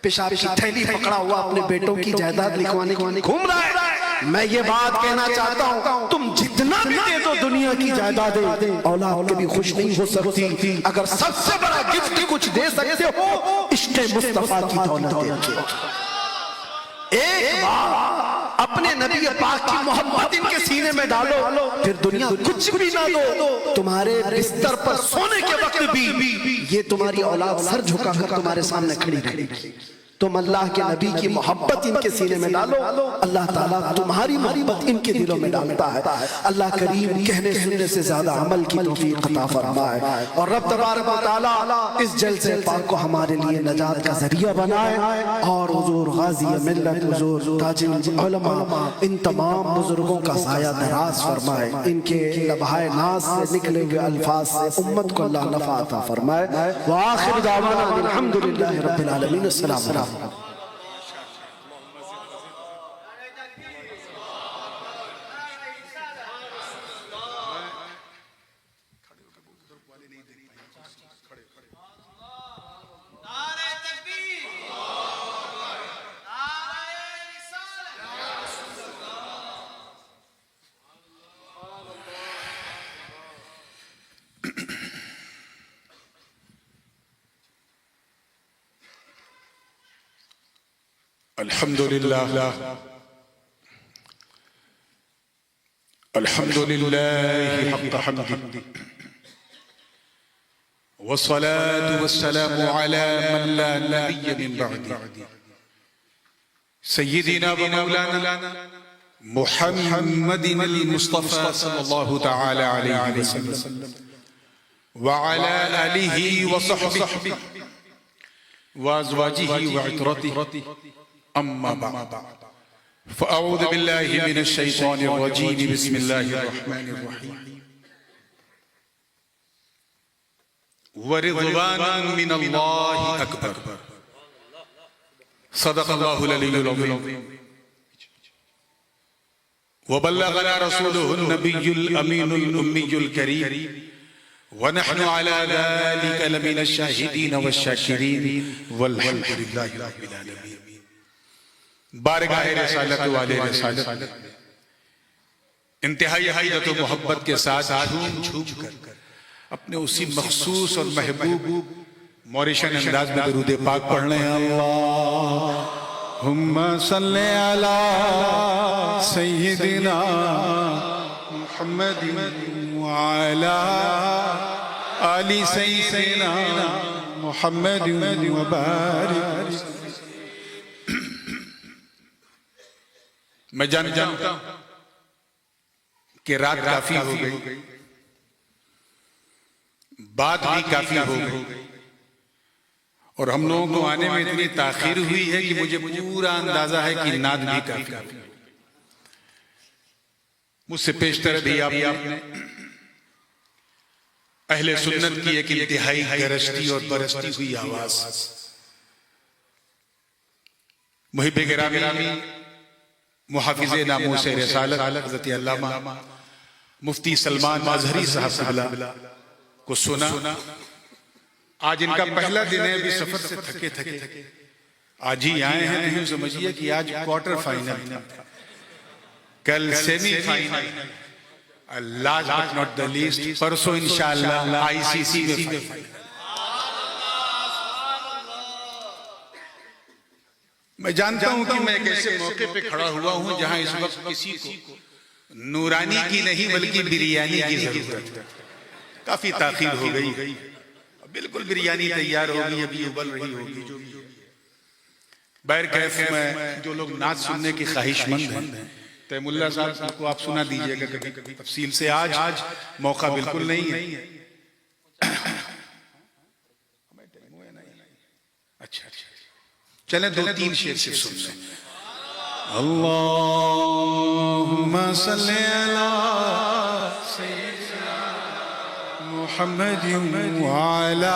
پیشاب کی تھیلی پکڑا ہوا اپنے بیٹوں کی جائیداد لکھوانے گھوم رہا ہے. میں یہ بات کہنا چاہتا ہوں, تم جتنا بھی دے دو دنیا کی جائیدادیں, اولاد کبھی خوش نہیں ہو سکتی. اگر سب سے بڑا گفٹ کچھ دے سکتے ہو عشق مصطفیٰ کی دولت دے. ایک بار اپنے نبی پاک کی محبت ان کے سینے میں ڈالو, پھر دنیا کچھ بھی نہ دو, تمہارے بستر پر سونے کے وقت بھی یہ تمہاری اولاد سر جھکا کر تمہارے سامنے کھڑی رہے گی. تم اللہ کے نبی کی محبت ان کے سینے میں ڈالو, اللہ تعالیٰ تمہاری محبت ان کے دلوں میں ڈالتا ہے. اللہ کریم کہنے سننے سے زیادہ عمل کی توفیق عطا فرمائے اور رب تبارک و تعالیٰ اس جلسے پاک کو ہمارے لیے نجات کا ذریعہ بنائے. اور حضور غازی ملت, حضور تاج العلماء, ان تمام بزرگوں کا سایہ دراز فرمائے. ان کے لبہائے ناز سے نکلے ہوئے الفاظ سے امت کو اللہ نفع عطا فرمائے. وآخر دعوانا الحمدللہ رب العالمین. السلام علیکم. الحمدللہ حق حمدہ والصلاة والسلام على من لا نبي من بعد سيدنا ومولانا محمد المصطفى صلى الله تعالى عليه وسلم وعلى آله وصحبه وأزواجه وعطرته. أما بعد فأعوذ بالله من الشيطان الرجيم. بسم الله الرحمن الرحيم. ورضوان من الله أكبر. صدق الله العلي العظيم. وبلغنا رسوله النبي الأمين الأمي الكريم ونحن على ذلك لمن الشاهدين والشاكرين والحمد لله رب العالمين. بارگاہ رسالت والے رسالت انتہائی حیرت و محبت کے ساتھ جھوم کر اپنے اسی مخصوص اور محبوب موریشن انداز میں درود پاک پڑھنے ہیں. اللہم صلی علی سیدنا محمد وعلی آل سیدنا محمد وبارک. میں جانتا ہوں کہ رات کافی ہو گئی, بات بھی کافی ہو گئی اور ہم لوگوں کو آنے میں اتنی تاخیر ہوئی ہے کہ مجھے پورا اندازہ ہے کہ نعت بھی کافی ہو. مجھ سے پیشتر بھی آپ نے اہل سنت کی ایک انتہائی گرجتی اور برستی ہوئی آواز محب گرامی محافظ ناموس رسالت حضرت علامہ مفتی سلمان اظہری صاحب قبلہ کو سنا. آج ان کا پہلا دن ہے, ابھی سفر سے تھکے تھکے آج ہی آئے ہیں. تو سمجھیے کہ آج کوارٹر فائنل تھا, کل semi final, last but not the least پرسوں انشاءاللہ آئی سی سی میں فائنل. میں جانتا ہوں کہ میں ایک ایسے موقع پہ کھڑا ہوا ہوں جہاں اس وقت کسی کو نورانی کی نہیں بلکہ بریانی کی ضرورت ہے. کافی تاخیر ہو گئی, بالکل بریانی تیار ہوگی, ابھی ابل رہی ہوگی. بہرکیف میں جو لوگ نعت سننے کی خواہش مند ہیں, تیم اللہ صاحب کو آپ سنا دیجئے گا کبھی تفصیل سے. آج موقع بالکل نہیں ہے. اچھا چلیں دو تین شعر صرف سن لیں. اللہم صلی علی سیدنا محمد وعلی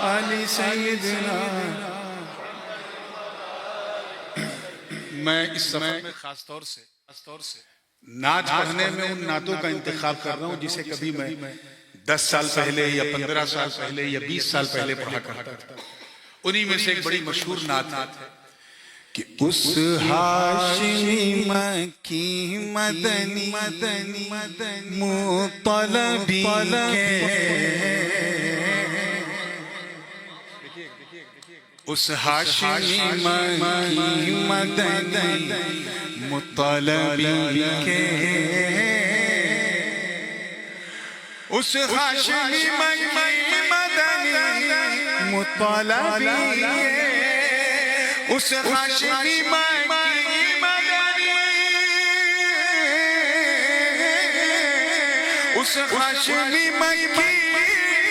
آل سیدنا. میں اس سفر میں خاص طور سے نعت پڑھنے میں ان نعتوں کا انتخاب کر رہا ہوں جسے کبھی میں 10 سال پہلے یا 15 سال پہلے یا 20 سال پہلے پڑھا کرتا تھا. انہی میں سے ایک بڑی مشہور نعت ہے کہ اس ہاشمی مکی مدنی مطلبی کے, اس ہاشمی مکی مدنی مطلبی کے, اس ہاشمی مکی مدنی مطلبی کے, اس ہاشمی مکی مدنی, اس ہاشمی مکی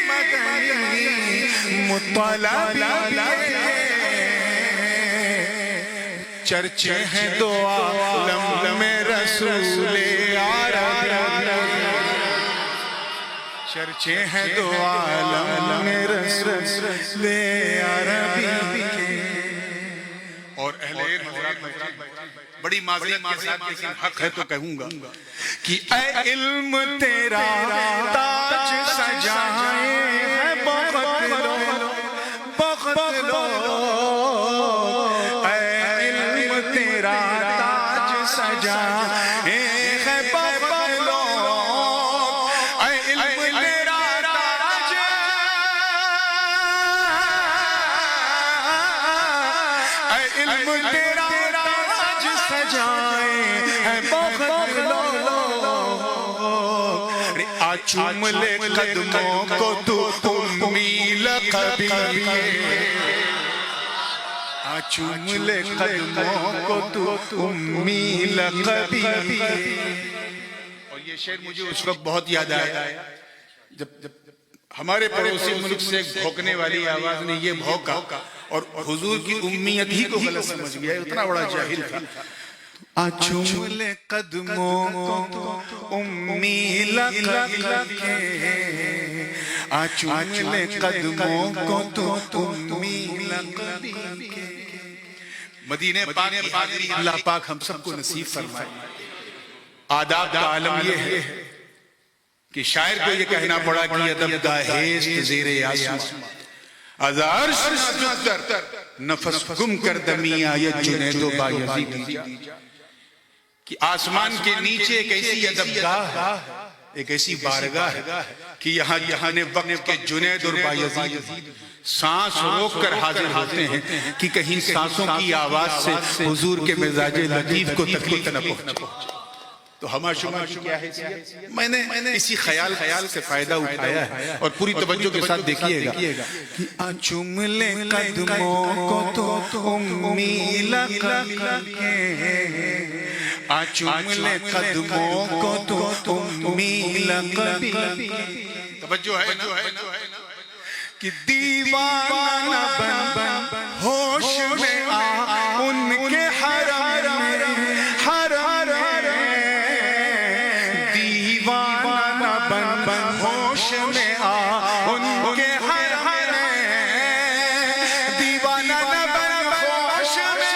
مدنی مطلبی کے. چرچے ہیں دو عالم میں رسول عربی, چرچے ہیں دو عالم میں رسول عربی کے. اور اہل علم بڑی معذرت کے ساتھ لیکن حق ہے تو کہوں گا کہ اے علم تیرا تاج سجائے ہے بخت لو, بخت لو. اے علم تیرا تاج سجائے ہے بخت لو. اے علم تیرا تاج, اے علم تیرا تاج سجائے ہے بخت لو. چوم لے قدموں کو تو امی لقبی کے, چوم لے قدموں کو تو امی لقبی کے. اور یہ شعر مجھے اس وقت بہت یاد آیا جب ہمارے پڑوسی ملک سے ایک بھوکنے والی آواز نے یہ بھوکا اور حضور کی امیت ہی کو غلط سمجھ گیا, اتنا بڑا جاہل تھا. چوم لے قدموں کو تو امی لقبی کے, چوم لے قدموں کو تو امی لقبی کے. مدینہ پاک کی حاضری اللہ پاک ہم سب کو نصیب فرمائے. آداب کا عالم یہ ہے کہ شاعر کو یہ کہنا پڑا کہ ادب داہیست زیر آسمان, از عرش نجدر نفس گم کر دمی آیت جنید و بایزید جا. کہ آسمان کے نیچے ایک ایسی ادبگاہ ہے, ایک ایسی بارگاہ ہے کہ یہاں جہاں وقت کے جنید اور بایزید سانس روک کر حاضر ہوتے ہیں کہ کہیں سانسوں کی آواز سے حضور کے مزاج لطیف کو تکلیف نہ پہنچے. تو ہما شما کی کیا ہے, میں نے اسی خیال سے فائدہ اٹھایا ہے اور پوری توجہ کے ساتھ دیکھیے گا. چوم لے قدموں کو تو امی لقبی کے, چوم لے قدموں کو تو امی لقبی کے. توجہ ہے نا کہ دیوانہ بن ہوش میں آ ان کے حرم میں, حرم دیوانہ بن ہوش میں آ ان کے حرم میں, دیوانہ بن ہوش میں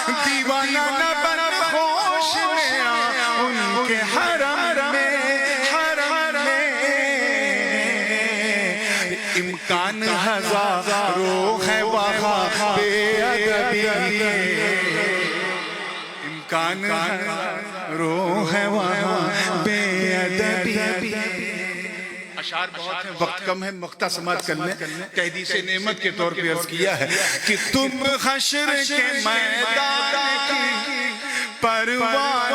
دیوانہ نہ بن خوش میرا ان کے حرم میں امکان ہزاروں ہے وہاں بے ادبی امکان ہزاروں ہے وہاں بے ادبی اشعار بہت ہیں وقت کم ہے مختصمات کرنے قیدی سے نعمت کے طور پہ عرض کیا ہے کہ تم حشر کے میدان کی پرواہ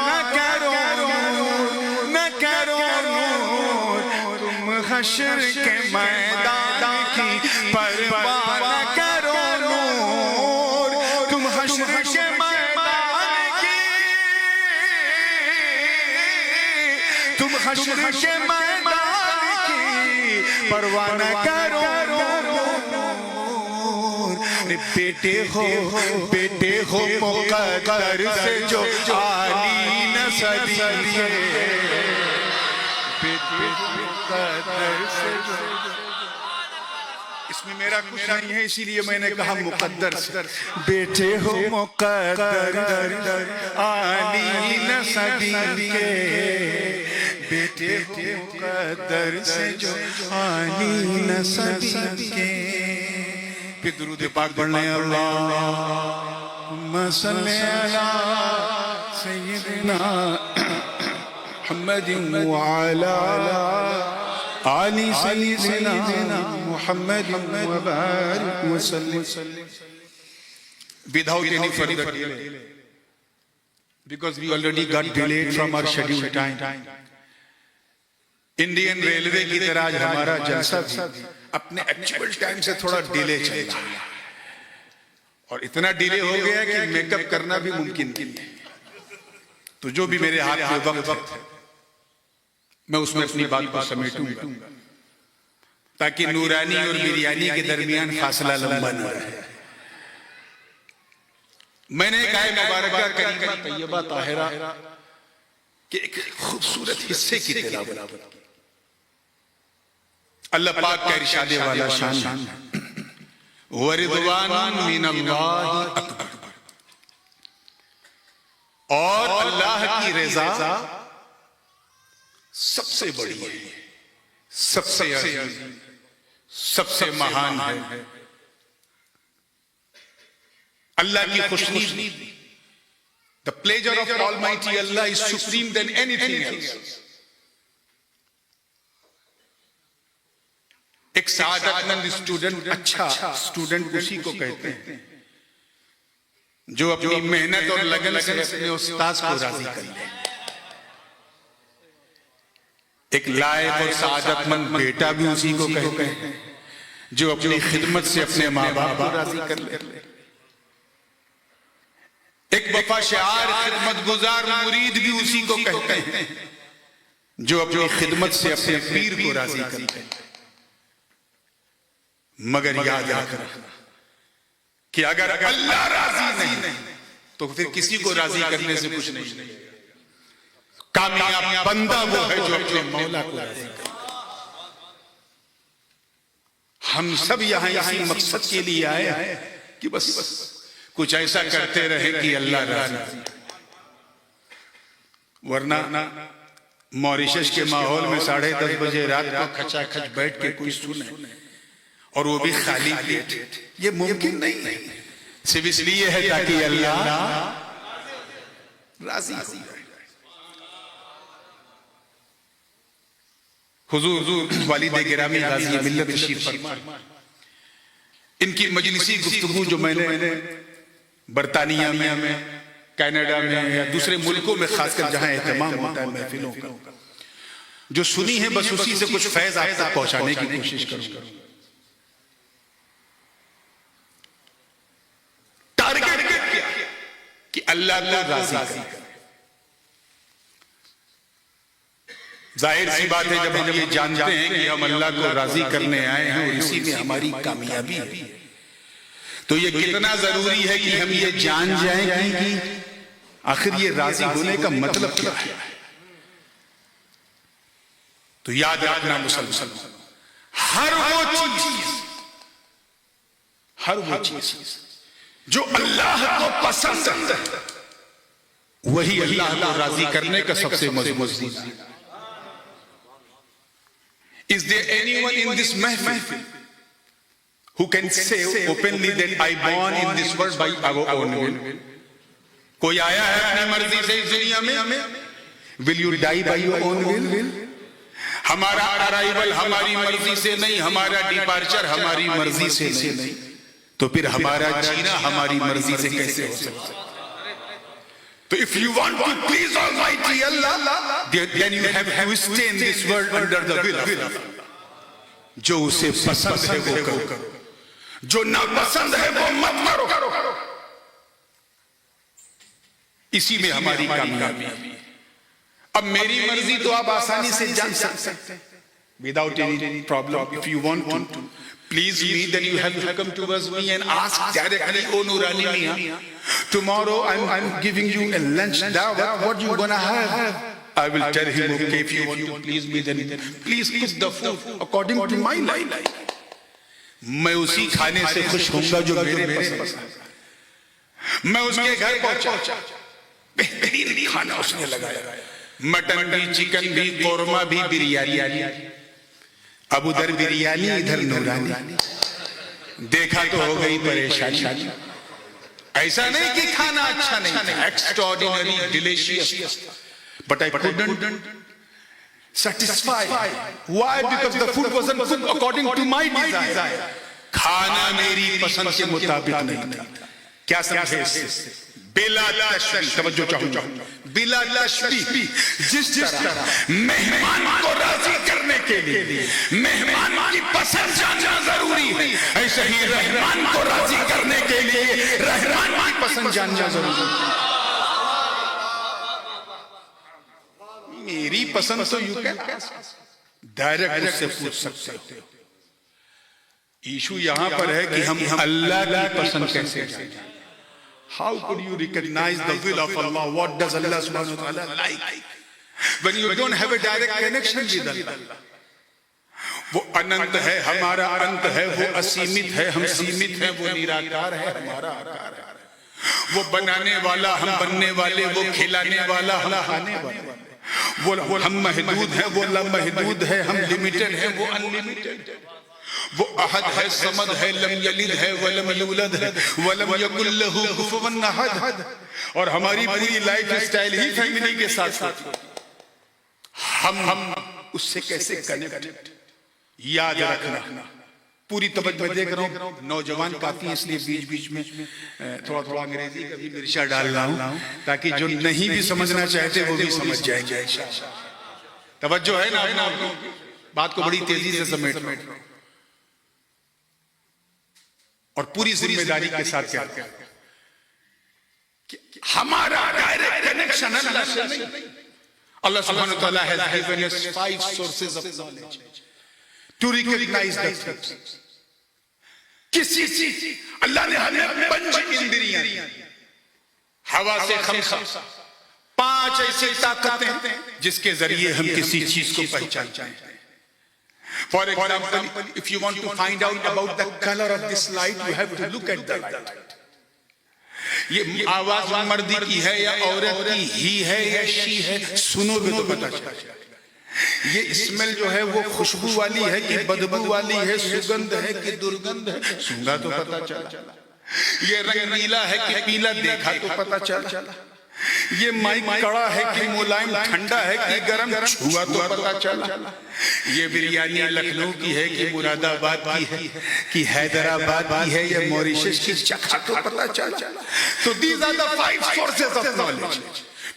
نہ کرو تم حشر کے میدان کی پرواہ نہ کرو تم حشر کے میدان کی تم حشر کے میدان کی پرواہ نہ کرو بیٹے ہو مقدر سے جو عالی نسبی اس میں میرا کچھ نہیں ہے اسی لیے میں نے کہا مقدر سے بیٹے ہو مقدر عالی نسبی کے بیٹے ہو مقدر سے جو عالی نسبی کے پھر درود پاک پڑھنے اللہم صلی علی سیدنا محمد وعلا آل سیدنا محمد وبارک وسلم without any further delay because we already got delayed from our scheduled time Indian railway کی طرح آج ہمارا جلسہ بھی اپنے ایکچوئل ٹائم سے تھوڑا ڈیلے چل رہا ہے اور اتنا ڈیلے ہو گیا کہ میک اپ کرنا بھی ممکن نہیں تو جو بھی میرے ہاتھ میں وقت ہے میں اس میں اپنی بات کو سمیٹوں گا تاکہ نورانی اور بریانی کے درمیان فاصلہ لمبا نہ رہے میں نے ایک آیت مبارکہ کریمہ طیبہ طاہرہ کہ ایک خوبصورت حصے کی تلاوت اللہ پاک کا ارشاد والا شان وَرِضْوَانٌ مِّنَ اللَّهِ أَكْبَرُ اور اللہ کی رضا سب سے بڑی ہے سب سے عظیم سب سے مہان ہے اللہ کی Khushnood The pleasure of Almighty Allah is supreme than anything else. ایک سعادت مند اسٹوڈنٹ اچھا اسٹوڈنٹ اسی کو کہتے ہیں جو اپنی محنت اور لگن سے اپنے استاذ کو راضی کر لے ایک لائق اور سعادت مند بیٹا بھی اسی کو کہتے ہیں جو اپنی خدمت سے اپنے ماں باپ کو راضی کر لے ایک وفا شعار خدمت گزار مرید بھی اسی کو کہتے ہیں جو اپنی خدمت سے اپنے پیر کو راضی کرتے ہیں مگر یاد رکھنا کہ اگر اللہ راضی نہیں تو پھر کسی کو راضی کرنے سے کچھ نہیں کامیاب بندہ وہ ہے جو اپنے مولا کو راضی کرے ہم سب یہاں اسی مقصد کے لیے آئے ہیں کہ بس کچھ ایسا کرتے رہے کہ اللہ راضی ورنہ موریشس کے ماحول میں 10:30 بجے رات کو کھچا کھچ بیٹھ کے کوئی سنے اور وہ بھی خالی پیٹ یہ ممکن نہیں صرف اس لیے ہے تاکہ اللہ راضی ہو جائے حضور والد گرامی غازی ملت تشریف فرما ان کی مجلسی گفتگو جو میں نے برطانیہ میں کینیڈا میں یا دوسرے ملکوں میں خاص کر جہاں اہتمام ہوتا ہے محفلوں کا جو سنی ہے بس اسی سے کچھ فیض آپ تک پہنچانے کی کوشش کروں گا ٹارگٹ کیا کہ اللہ کو راضی کرے ظاہر سی بات ہے جب ہم یہ جانتے ہیں کہ ہم اللہ کو راضی کرنے آئے ہیں اور اسی میں ہماری کامیابی ہے تو یہ کتنا ضروری ہے کہ ہم یہ جان جائیں کہ آخر یہ راضی ہونے کا مطلب کیا ہے تو یاد رکھنا مسلمان ہر وہ چیز جو اللہ کو پسند ہے وہی اللہ کو راضی کرنے کا سب سے مضبوط. Is there anyone in this mahfil who can say openly that I born in this world by our own will? کوئی آیا ہے اپنی مرضی سے اس دنیا میں؟ Will you die by your own will? ہمارا ارائیول ہماری مرضی سے نہیں، ہمارا ڈیپارچر ہماری مرضی سے نہیں، تو پھر ہمارا جینا ہماری مرضی سے کیسے ہو سکتا ہے؟ تو if you want to please Almighty Allah, then you have to stay in this world under the will of Allah. جو اسے پسند ہے وہ کرو، جو ناپسند ہے وہ مت کرو. اسی میں ہماری کامیابی ہے. اب میری مرضی تو آپ آسانی سے جان سکتے ہیں without any problem. If you want to please me, then you have to come towards me and ask directly, oh Nurani Mian, tomorrow I'm giving you a lunch dawah, what you gonna have? I will tell him, okay, if you want to please me, then please cook the food according to my life. میں اسی کھانے سے خوش ہوں گا جو میرے پسند ہے. میں اس کے گھر پہنچا، بہترین کھانا اس نے لگایا، مٹن بھی، چکن بھی، قورمہ بھی، بریانی. اب ادھر بریانی ادھر نورانی. دیکھا تو ہو گئی پریشانی. ایسا نہیں کہ کھانا اچھا نہیں تھا، ایکسٹراڈینری delicious, but I couldn't satisfy. Why? Because the food wasn't cooked according to my desire. کھانا میری پسند کے مطابق نہیں تھا. کیا سمجھے اس سے؟ بلا تشبیہ، توجہ چاہوں، بلا تشبیہ. جس طرح مہمان کو راضی کرنے کے لیے مہمان کی پسند جاننا ضروری ہے، ایسے ہی رحمان کو راضی کرنے کے لیے رحمان کی پسند جاننا ضروری ہے. میری پسند تو یوں کہ ڈائریکٹ اس سے پوچھ سکتے ہو. ایشو یہاں پر ہے کہ ہم اللہ کی پسند کیسے جانیں. How could you recognize the will of Allah? What does Allah subhanahu wa ta'ala like? When you don't have a direct connection with Allah. وہ اننت ہے، ہمارا انت ہے، وہ اسیمت ہے، ہم سیمت ہیں، وہ نیراکار ہے، ہمارا آکار ہے. وہ بنانے والا، ہم بننے والے، وہ کھلانے والا، ہم کھانے والے. وہ ہم محدود ہیں، وہ لامحدود ہے، ہم لمیٹڈ ہیں، وہ انلیمیٹڈ. وہ احد ہے، صمد ہے، لم یلد ہے ولم یولد ہے ولم یکن لہ کفوا احد. اور ہماری پوری لائف سٹائل ہی فیملی کے ساتھ ساتھ. ہم اس سے کیسے کنیکٹ؟ یاد رکھنا. پوری توجہ دے کر رہا ہوں، نوجوان کافی ہیں، اس لیے بیچ بیچ میں تھوڑا تھوڑا انگریزی کا بھی مرچا ڈال رہا ہوں تاکہ جو نہیں بھی سمجھنا چاہتے وہ بھی سمجھ جائیں گے. توجہ ہے نا؟ بات کو بڑی تیزی سے سمیٹ رہا ہوں اور پوری ذمہ داری کے ساتھ کہتے ہیں کہ ہمارا ڈائریکٹ کنیکشن اللہ سے نہیں. اللہ سبحانہ وتعالی has given us 5 sources of knowledge to recognize the truth. کسی اللہ نے ہمیں 5 اندریاں، ہوا سے 5 ایسی طاقتیں جس کے ذریعے ہم کسی چیز کو پہچانتے ہیں. For example, if you want to find out about the color of this light, you have to look at the light. یہ آواز مردی کی ہے یا عورت کی، ہی ہے یا شی ہے، سنو گے تو پتہ چلے گا. یہ اسمیل جو ہے وہ خوشبو والی ہے کہ بدبو والی ہے، سگندھ ہے کہ درگندھ ہے، سونگا تو پتہ چلا. یہ رنگ نیلا ہے کہ پیلا، دیکھا تو پتہ چلا. یہ مائک کڑا ہے کہ ملائم ٹھنڈا ہے کہ گرم، چھوا تو پتہ چلا. یہ بریانی لکھنؤ کی ہے کہ مراد آباد کی ہے کہ حیدرآباد کی ہے یا موریشس کی، چکھا تو پتہ چلا. So these are the 5 sources of knowledge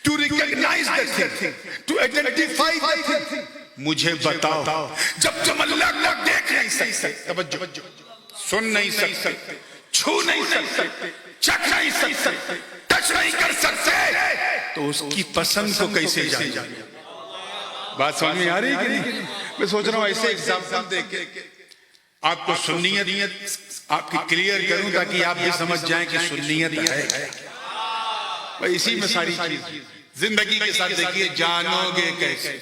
to recognize the thing, to identify the thing. مجھے بتاؤ، جب تم اللہ کو دیکھ نہیں سکتے، توجہ، سن نہیں سکتے، چھو نہیں سکتے، چکھ نہیں سکتے، ٹچ نہیں کر سکتے، تو اس کی پسند کو کیسے جانیں؟ بات سمجھ میں آ رہی ہے کہ نہیں؟ میں سوچ رہا ہوں ایسے ایگزامپل دے کے آپ کو سنیت آپ کی کلیئر کروں تاکہ آپ بھی سمجھ جائیں کہ سنیت ہے. اسی میں ساری چیز زندگی کے ساتھ دیکھیے، جانو گے کیسے.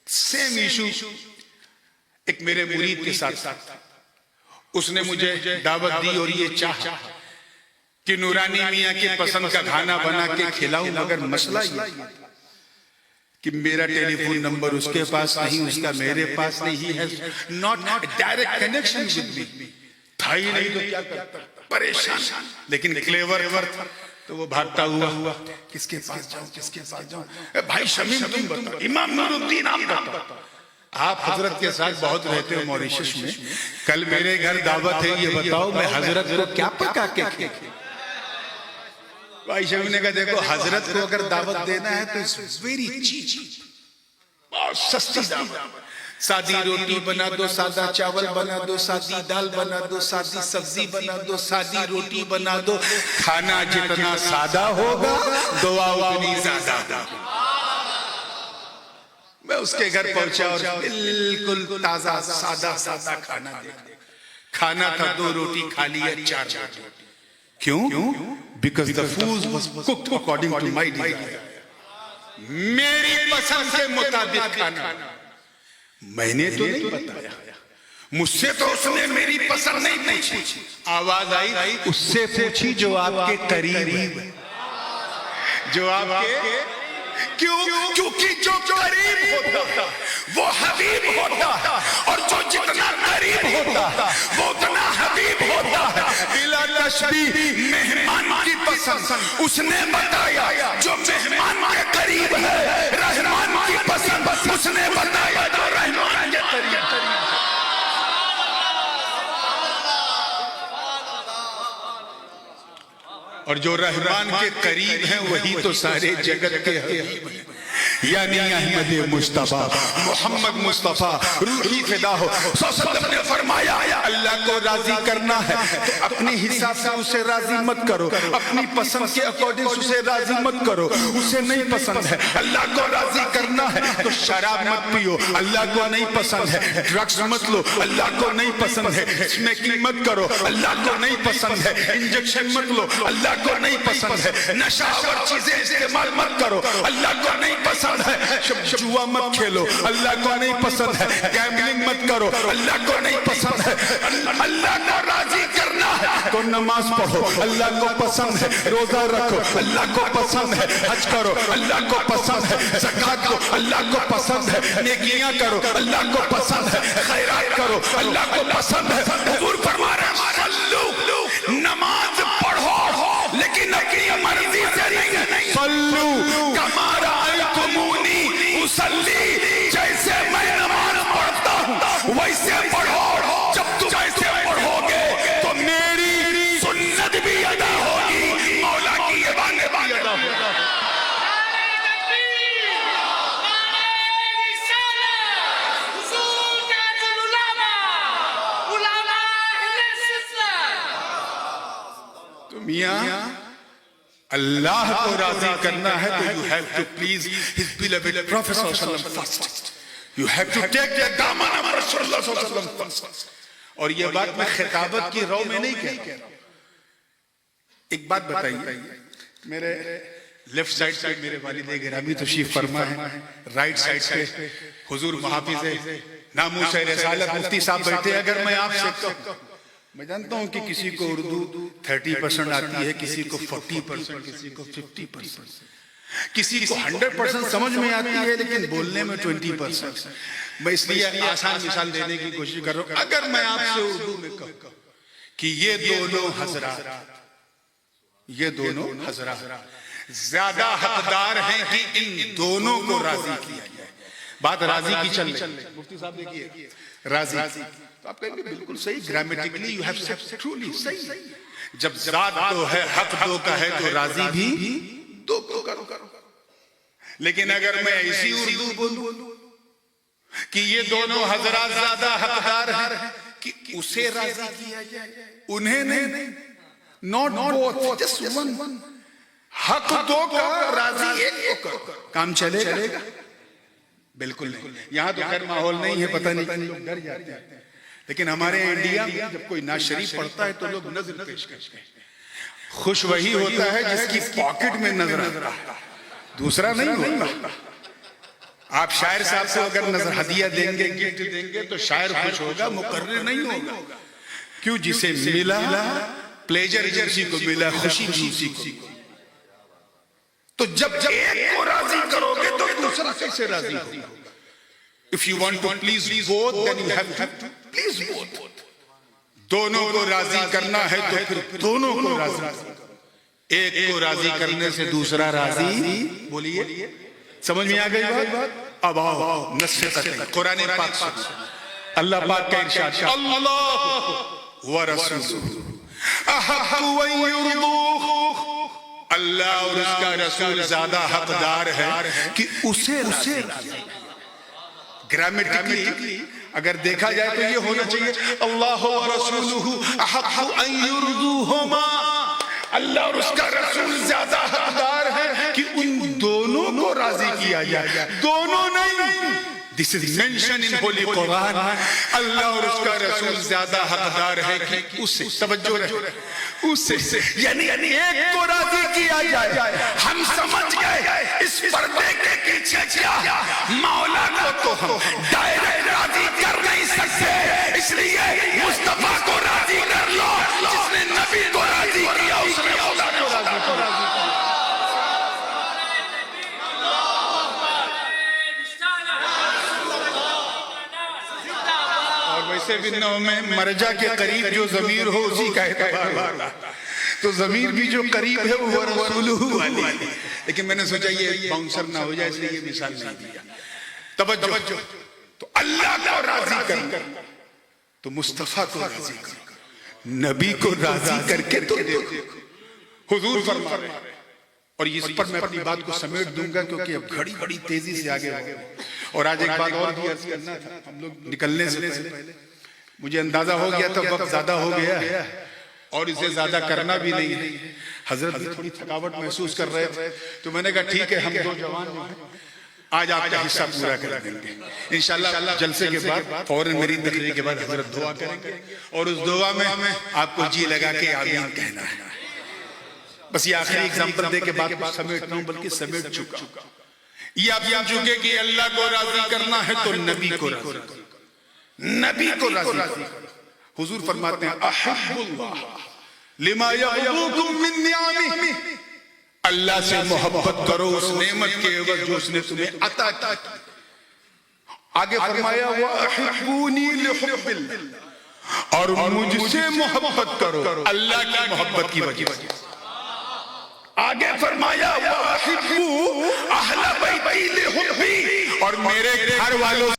سیم ایشو ایک میرے مرید کے ساتھ، اس نے مجھے دعوت دی اور یہ چاہا کہ نورانی میاں کی پسند کا کھانا بنا کے کھلاؤں، مگر مسئلہ یہ تھا کہ میرا ٹیلی فون نمبر اس کے پاس نہیں، اس کا میرے پاس نہیں. He has not direct connection with me. تھا ہی نہیں تو کیا کرتا، پریشان. لیکن کلیور تھا تو وہ بھاگتا ہوا کس کے پاس جاؤں، کس کے پاس جاؤں. بھائی شمیم تم بتاؤ، امام نور الدین آپ بتاؤ. آپ حضرت کے ساتھ بہت رہتے ہو موریشس میں، کل میرے گھر دعوت ہے، یہ بتاؤ میں حضرت کو کیا پکا کے کھلاؤں. بھائی شمیم نے کہا دیکھو حضرت کو اگر دعوت دینا ہے تو it's very cheap، بہت سستی دعوت. سادی روٹی بنا دو، سادہ چاول بنا دو، سادی دال بنا دو، سادی سبزی بنا دو، سادی روٹی بنا دو. کھانا جتنا سادہ ہوگا دعا اتنی زیادہ. میں اس کے گھر پہنچا اور بالکل تازہ سادہ کھانا دیکھا. کھانا تھا 2 روٹی کھا لیا 4 روٹی. کیوں؟ Because the food was cooked according to my desire. میری پسند کے مطابق کھانا. میں نے تو نہیں بتایا، مجھ سے تو اس نے میری پسند نہیں پوچھی. آواز آئی اس سے پوچھی جو آپ کے قریب ہے، جو آپ کے. کیونکہ جو قریب ہوتا وہ حبیب ہوتا، اور جو جتنا قریب ہوتا وہ اتنا حبیب ہوتا ہے. بلا تشبیہ مہمان کی پسند اس نے بتایا جو مہمان کے قریب ہے، رحمان کی پسند اس نے بتایا جو رحمان کے قریب ہے. اور جو رحمان کے قریب ہیں وہی تو سارے جگت کے حبیب ہیں. یعنی احمد مصطفیٰ محمد مصطفیٰ روحی فدا ہو صلی اللہ علیہ وسلم نے فرمایا اللہ کو راضی کرنا ہے تو اپنے حساب سے اسے راضی مت کرو، اپنی پسند کے اکارڈنگ اسے راضی مت کرو. اسے نہیں پسند ہے اللہ کو راضی کرنا ہے تو شراب مت پیو، اللہ کو نہیں پسند ہے. ڈرگس مت لو، اللہ کو نہیں پسند ہے. اسمیکنگ مت کرو، اللہ کو نہیں پسند ہے. انجیکشن مت لو، اللہ کو نہیں پسند ہے. نشہ آور چیزیں استعمال مت کرو، اللہ کو نہیں پسند ہے. جوا مت کھیلو، اللہ کو نہیں پسند ہے. گیمبلنگ مت کرو، اللہ کو نہیں پسند ہے. اللہ کو راضی کرنا ہے تو نماز پڑھو، اللہ کو پسند ہے. روزہ رکھو، اللہ کو پسند ہے. حج کرو، اللہ کو پسند ہے. زکات دو، اللہ کو پسند ہے. نیکیاں کرو، اللہ کو پسند ہے. خیرات کرو، اللہ کو پسند ہے. حضور فرما رہے ہیں صلو، نماز پڑھو لیکن اپنی مرضی سے نہیں. صلو کما رأیتمونی اصلی، جیسے میں نماز پڑھتا ہوں ویسے پڑھو. جب تم ایسے پڑھو گے تو میری سنت بھی ادا ہوگی، مولا کی عبادت بھی ادا ہوگی. تو میاں اللہ کو راضی کرنا ہے تو you have to please his beloved Prophet صلی اللہ علیہ وسلم first. You have to take the دامن of رسول اللہ صلی اللہ علیہ وسلم first. اور یہ بات میں خطابت کی رو میں نہیں کہہ رہا ہوں. ایک بات بتائیے، میرے لیفٹ سائڈ پہ میرے والد گرامی تشریف فرما ہے، رائٹ سائڈ پہ حضور محافظ ناموس رسالت مفتی صاحب بیٹھے. اگر میں آپ سے کہوں، میں جانتا ہوں کہ کسی کو اردو 30% آتی ہے، کسی کو 40%، کسی کو 50%، کسی کو 100% سمجھ میں آتی ہے لیکن بولنے میں 20%. میں اس لیے آسان مثال دینے کی کوشش کر رہا ہوں. اگر میں آپ سے اردو میں کہوں کہ یہ دونوں حضرات زیادہ حقدار ہیں کہ ان دونوں کو راضی کیا جائے. بات راضی کی چل رہی ہے، مفتی صاحب دیکھیے راضی. تو آپ کہیں گے بالکل صحیح، grammatically you have said truly صحیح. جب ذات دو ہے، حق دو کا ہے تو راضی بھی دو کو کرو. لیکن اگر میں ایسی اردو بولوں کہ یہ دونوں حضرات زیادہ حقدار ہیں کہ اسے راضی کیا جائے، انہیں نہیں، not both, just one. حق دو کا راضی ایک کو کرو. کام چلے گا؟ بالکل نہیں. یہاں تو خیر ماحول نہیں ہے، پتہ نہیں لوگ ڈر جاتے ہیں. لیکن ہمارے انڈیا میں جب کوئی نعت شریف پڑھتا ہے تو لوگ نظر پیش کرتے ہیں. خوش وہی ہوتا ہے جس کی پاکٹ میں نظر آتا ہے، دوسرا نہیں ہوتا. آپ شاعر صاحب سے اگر نظر ہدیہ دیں گے، گفٹ دیں گے تو شاعر خوش ہوگا، مقرر نہیں ہوگا. کیوں؟ جسے ملا پلیجر اسی کو ملا، خوشی اسی کو. تو جب ایک کو راضی کرو گے تو دوسرا کیسے راضی ہوگا؟ If you want to please both, then you have to please both. دونوں کو راضی کرنا ہے تو پھر دونوں کو راضی کرو. ایک کو راضی کرنے سے دوسرا راضی. بولیے سمجھ میں آ گئی بات؟ اب آؤ نص قطعی قرآن پاک سے اللہ پاک کا ارشاد، اللہ ورسولہ احق ان یرضوہ. اللہ اور اس کا رسول زیادہ حقدار ہے کہ اسے گرامیٹکلی اگر دیکھا جائے تو یہ ہونا چاہیے اللہ ورسولہ احق ان یرضوہما. اللہ اور اس کا رسول زیادہ حقدار ہے کہ ان دونوں کو راضی کیا جائے. دونوں نہیں، this is mentioned in Holy Quran. اللہ اور اس کا رسول زیادہ حقدار ہے کہ اسے، توجہ رہے، اسے یعنی ایک کو راضی کیا جائے. ہم سمجھ گئے اس پردے کے پیچھے کیا، مولا کو تو ہم ڈائریکٹ راضی کر نہیں سکتے، اس لیے مصطفیٰ کو راضی کر لو. جس نے نبی کو راضی کیا اس نے مولا کو راضی کیا. ویسے بھی نو میں مرجع کے قریب جو ضمیر ہو اسی کا اعتبار ہوگا، تو ضمیر بھی جو قریب ہے وہ رسولہ والی. لیکن میں نے سوچا یہ باؤنسر نہ ہو جائے اس لیے یہ مثال نہیں دیا. توجہ، تو اللہ کو راضی کر تو مصطفیٰ کو راضی کر، نبی کو راضی کر کے تو دیکھو. حضور فرما رہے ہیں، اور اس پر میں اپنی بات کو سمیٹ دوں گا کیونکہ اب گھڑی بڑی تیزی سے آگے ہو. اور آج ایک بات اور بھی عرض کرنا تھا. ہم لوگ نکلنے سے پہلے مجھے اندازہ ہو گیا تھا وقت زیادہ ہو گیا اور اسے زیادہ کرنا بھی نہیں ہے. حضرت بھی تھوڑی تھکاوٹ محسوس کر رہے تھے تو میں نے کہا ٹھیک ہے، ہم دو جوان ہیں، آج آپ کا حصہ پورا کر دیں گے انشاءاللہ. جلسے کے بعد فوراً میری تقریر کے بعد حضرت دعا کریں گے اور اس دعا میں آپ کو جی لگا کے آمین کہنا ہے. بس یہ آخری ایگزامپل دے کے بات کو سمیٹنا ہوں، بلکہ سمیٹ چکا. یہ آپ سمجھ چکے کہ اللہ کو راضی کرنا ہے تو نبی کو راضی کرو. نبی کو راضی کرو. حضور فرماتے ہیں احب اللہ لما یغبوکم من نعمہ. اللہ سے محبت کرو اس نعمت کے عوض جو اس نے تمہیں عطا کی. آگے فرمایا وَأَحِبُّونِي لِحُبِّ اللَّهِ، اور مجھ سے محبت کرو اللہ کی محبت کی وجہ سے. آگے فرمایا وَأَحِبُّوا أَهْلَ بَيْتِي لِحُبِّي، اور میرے گھر والوں